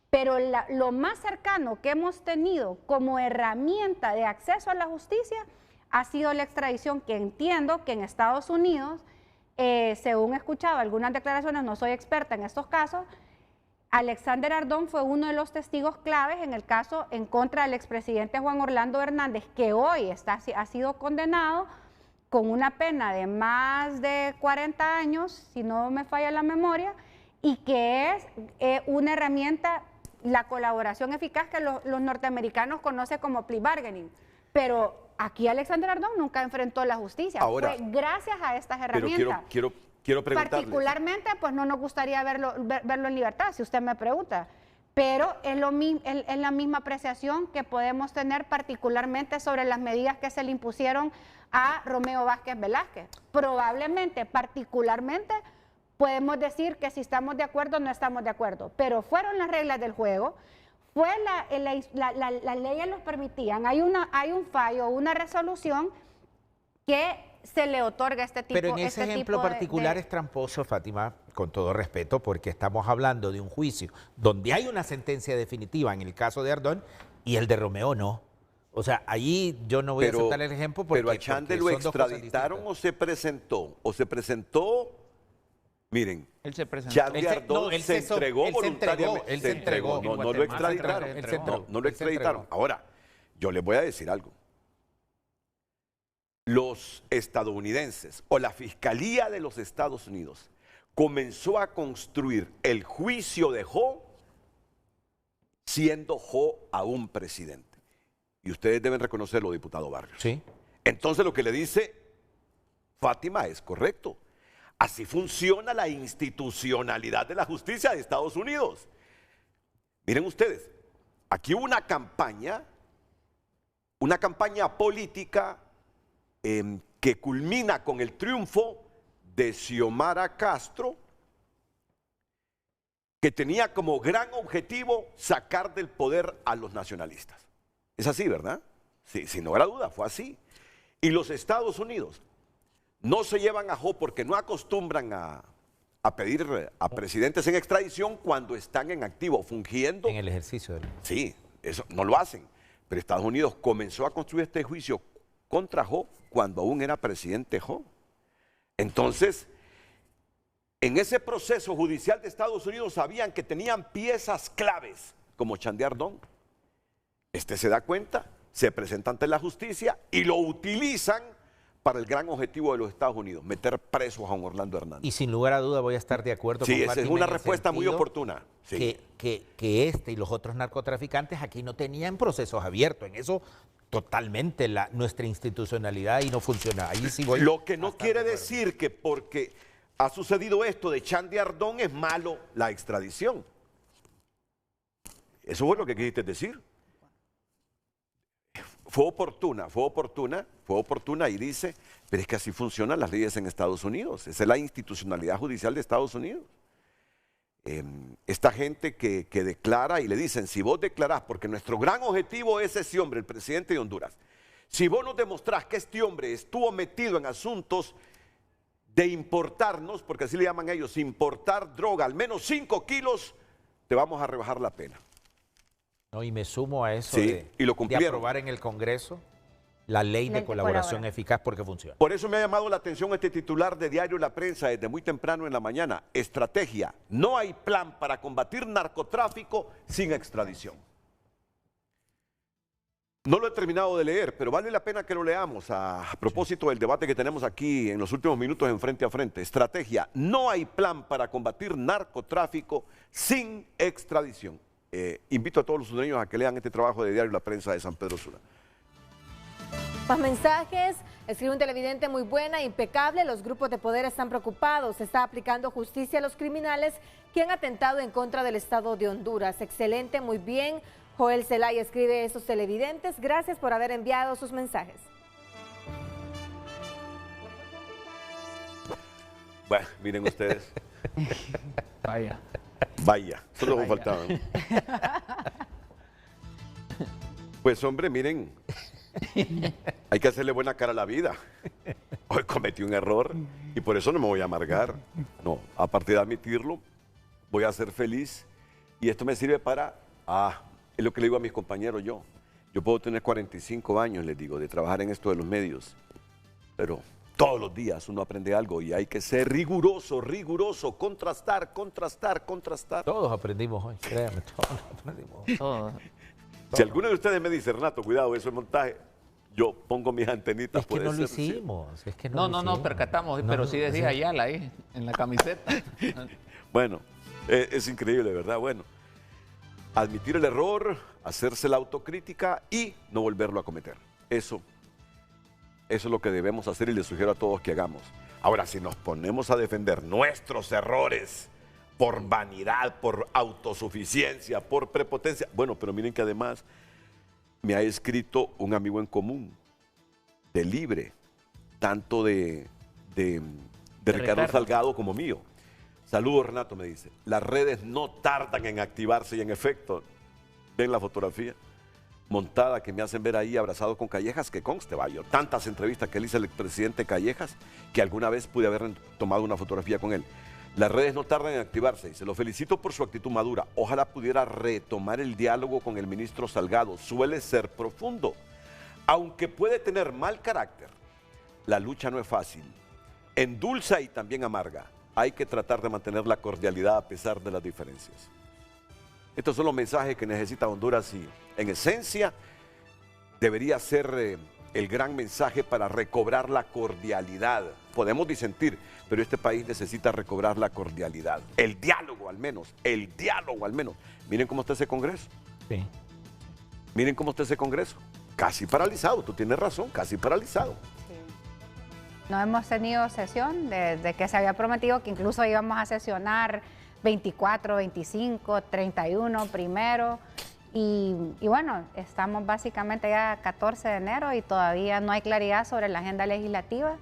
Pero lo más cercano que hemos tenido como herramienta de acceso a la justicia ha sido la extradición, que entiendo que en Estados Unidos, según he escuchado algunas declaraciones, no soy experta en estos casos, Alexander Ardón fue uno de los testigos claves en el caso en contra del expresidente Juan Orlando Hernández, que hoy ha sido condenado con una pena de más de 40 años, si no me falla la memoria, y que es una herramienta, la colaboración eficaz que los norteamericanos conocen como plea bargaining. Pero aquí Alexander Ardón nunca enfrentó la justicia. Ahora, fue gracias a estas herramientas. Pero quiero preguntarle. Particularmente, pues no nos gustaría verlo en libertad, si usted me pregunta. Pero es la misma apreciación que podemos tener particularmente sobre las medidas que se le impusieron a Romeo Vázquez Velázquez. Probablemente, particularmente, podemos decir que si estamos de acuerdo o no estamos de acuerdo, pero fueron las reglas del juego, fue las leyes los permitían, hay un fallo, una resolución que se le otorga este tipo de... Pero en ese ejemplo particular es tramposo, Fátima, con todo respeto, porque estamos hablando de un juicio donde hay una sentencia definitiva en el caso de Ardón y el de Romeo no. O sea, ahí yo no voy a aceptar el ejemplo porque... ¿Pero a Chandy lo extraditaron o se presentó? ¿O se presentó? Miren, él se presentó. Chandy Ardón se entregó voluntariamente. Él se entregó. No lo extraditaron. No lo extraditaron. Ahora, yo les voy a decir algo. Los estadounidenses o la Fiscalía de los Estados Unidos comenzó a construir el juicio de Ho siendo Ho aún presidente. Y ustedes deben reconocerlo, diputado Barrios. Sí. Entonces lo que le dice Fátima es correcto. Así funciona la institucionalidad de la justicia de Estados Unidos. Miren ustedes, aquí hubo una campaña política que culmina con el triunfo de Xiomara Castro que tenía como gran objetivo sacar del poder a los nacionalistas. Es así, ¿verdad? Sí, sin lugar a duda, fue así. Y los Estados Unidos no se llevan ajo porque no acostumbran a pedir a presidentes en extradición cuando están en activo, fungiendo. En el ejercicio del... Sí, eso no lo hacen. Pero Estados Unidos comenzó a construir este juicio contra Ho cuando aún era presidente Ho. Entonces, en ese proceso judicial de Estados Unidos sabían que tenían piezas claves, como Chandy Ardón. Este se da cuenta, se presenta ante la justicia y lo utilizan para el gran objetivo de los Estados Unidos, meter presos a Juan Orlando Hernández. Y sin lugar a duda voy a estar de acuerdo con Fátima. Sí, esa es una respuesta muy oportuna. Sí. Que este y los otros narcotraficantes aquí no tenían procesos abiertos. En eso totalmente nuestra institucionalidad y no funciona. Ahí sí voy. Lo que no quiere decir que porque ha sucedido esto de Chandy Ardón es malo la extradición. Eso fue lo que quisiste decir. Fue oportuna y dice, pero es que así funcionan las leyes en Estados Unidos. Esa es la institucionalidad judicial de Estados Unidos. Esta gente que declara y le dicen, si vos declarás, porque nuestro gran objetivo es ese hombre, el presidente de Honduras, si vos nos demostrás que este hombre estuvo metido en asuntos de importarnos, porque así le llaman ellos, importar droga, al menos 5 kilos, te vamos a rebajar la pena. No, y me sumo a eso sí, y lo de aprobar en el Congreso la ley de colaboración eficaz porque funciona. Por eso me ha llamado la atención este titular de Diario La Prensa desde muy temprano en la mañana. Estrategia, no hay plan para combatir narcotráfico sin extradición. No lo he terminado de leer, pero vale la pena que lo leamos a propósito del debate que tenemos aquí en los últimos minutos en Frente a Frente. Estrategia, no hay plan para combatir narcotráfico sin extradición. Invito a todos los hondureños a que lean este trabajo de Diario La Prensa de San Pedro Sula. Más mensajes. Escribe un televidente: muy buena, impecable. Los grupos de poder están preocupados. Se está aplicando justicia a los criminales que han atentado en contra del Estado de Honduras. Excelente, muy bien. Joel Zelaya escribe: esos televidentes, gracias por haber enviado sus mensajes. Bueno, miren ustedes. Vaya, solo me faltaban. Pues hombre, miren, hay que hacerle buena cara a la vida. Hoy cometí un error y por eso no me voy a amargar. No, a partir de admitirlo, voy a ser feliz y esto me sirve para, es lo que le digo a mis compañeros yo. Yo puedo tener 45 años, les digo, de trabajar en esto de los medios, pero todos los días uno aprende algo y hay que ser riguroso, contrastar. Todos aprendimos hoy, créanme, todos aprendimos. Todo. Si alguno de ustedes me dice, Renato, cuidado, eso es montaje, yo pongo mis antenitas. Es que no lo hicimos. Es que no, percatamos, pero sí decía Ayala ahí, en la camiseta. Bueno, es increíble, ¿verdad? Bueno, admitir el error, hacerse la autocrítica y no volverlo a cometer. Eso es lo que debemos hacer y les sugiero a todos que hagamos. Ahora, si nos ponemos a defender nuestros errores por vanidad, por autosuficiencia, por prepotencia, bueno, pero miren que además me ha escrito un amigo en común, de Libre, tanto de Ricardo Salgado como mío. Saludos, Renato, me dice. Las redes no tardan en activarse y en efecto, ven la fotografía montada que me hacen ver ahí abrazado con Callejas, que conste, vaya, tantas entrevistas que le hice al expresidente Callejas, que alguna vez pude haber tomado una fotografía con él. Las redes no tardan en activarse y se lo felicito por su actitud madura. Ojalá pudiera retomar el diálogo con el ministro Salgado. Suele ser profundo. Aunque puede tener mal carácter, la lucha no es fácil. Endulza y también amarga. Hay que tratar de mantener la cordialidad a pesar de las diferencias. Estos son los mensajes que necesita Honduras y, en esencia, debería ser el gran mensaje para recobrar la cordialidad. Podemos disentir, pero este país necesita recobrar la cordialidad. El diálogo al menos. Miren cómo está ese Congreso. Sí. Miren cómo está ese Congreso. Casi paralizado, tú tienes razón, casi paralizado. No hemos tenido sesión desde que se había prometido que incluso íbamos a sesionar 24, 25, 31 primero. Y bueno, estamos básicamente ya 14 de enero y todavía no hay claridad sobre la agenda legislativa.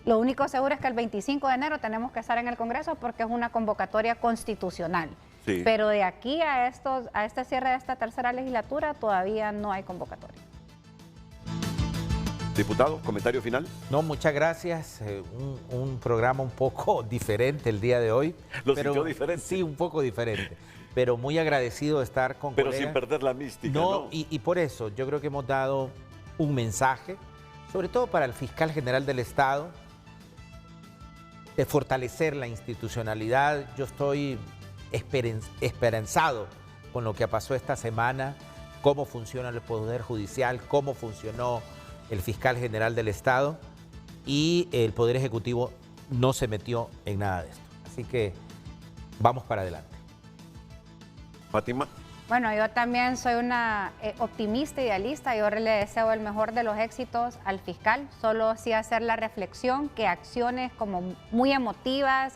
Lo único seguro es que el 25 de enero tenemos que estar en el Congreso porque es una convocatoria constitucional. Sí. Pero de aquí a este cierre de esta tercera legislatura todavía no hay convocatoria. Diputado, comentario final. No, muchas gracias. Un programa un poco diferente el día de hoy. ¿Lo sintió diferente? Sí, un poco diferente. Pero muy agradecido de estar con Pero colegas. sin perder la mística, ¿no? Y por eso yo creo que hemos dado un mensaje, sobre todo para el fiscal general del Estado, de fortalecer la institucionalidad. Yo estoy esperanzado con lo que pasó esta semana, cómo funciona el Poder Judicial, cómo funcionó el fiscal general del Estado, y el Poder Ejecutivo no se metió en nada de esto. Así que vamos para adelante. Fátima. Bueno, yo también soy una optimista, idealista. Yo le deseo el mejor de los éxitos al fiscal. Solo sí hacer la reflexión que acciones como muy emotivas,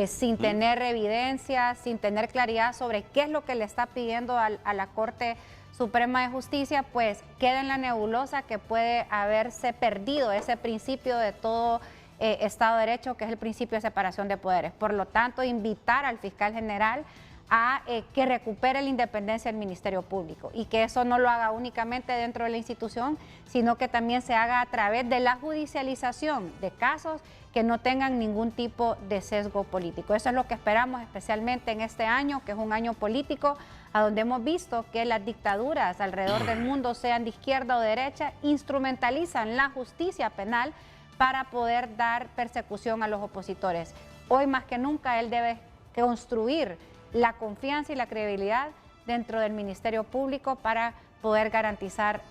sin tener evidencia, sin tener claridad sobre qué es lo que le está pidiendo a la Corte Suprema de Justicia, pues queda en la nebulosa que puede haberse perdido ese principio de todo Estado de Derecho, que es el principio de separación de poderes. Por lo tanto, invitar al fiscal general a que recupere la independencia del Ministerio Público y que eso no lo haga únicamente dentro de la institución, sino que también se haga a través de la judicialización de casos que no tengan ningún tipo de sesgo político. Eso es lo que esperamos especialmente en este año, que es un año político, a donde hemos visto que las dictaduras alrededor del mundo, sean de izquierda o de derecha, instrumentalizan la justicia penal para poder dar persecución a los opositores. Hoy más que nunca él debe construir la confianza y la credibilidad dentro del Ministerio Público para poder garantizar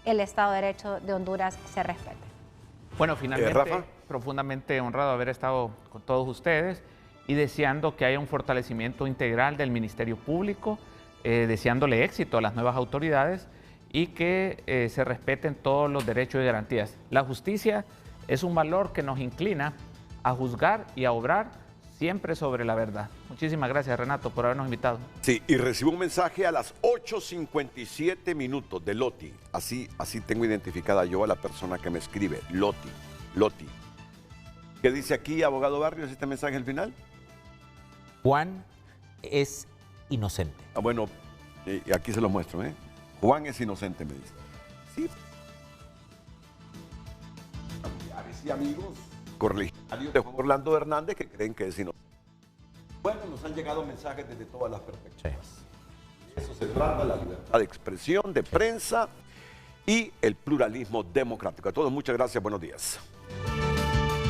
el Estado de Derecho de Honduras se respete. Bueno, finalmente, Rafa. profundamente honrado de haber estado con todos ustedes y deseando que haya un fortalecimiento integral del Ministerio Público, deseándole éxito a las nuevas autoridades y que se respeten todos los derechos y garantías. La justicia es un valor que nos inclina a juzgar y a obrar siempre sobre la verdad. Muchísimas gracias, Renato, por habernos invitado. Sí, y recibo un mensaje a las 8:57 minutos de Loti. Así tengo identificada yo a la persona que me escribe, Loti. ¿Qué dice aquí, abogado Barrios, este mensaje al final? Juan es inocente. Ah, bueno, aquí se lo muestro, ¿eh? Juan es inocente, me dice. Sí. Familiares y amigos correligionarios de Juan Orlando Hernández que creen que es inocente. Bueno, nos han llegado mensajes desde todas las perspectivas. De eso se trata, la libertad de expresión, de prensa y el pluralismo democrático. A todos, muchas gracias, buenos días.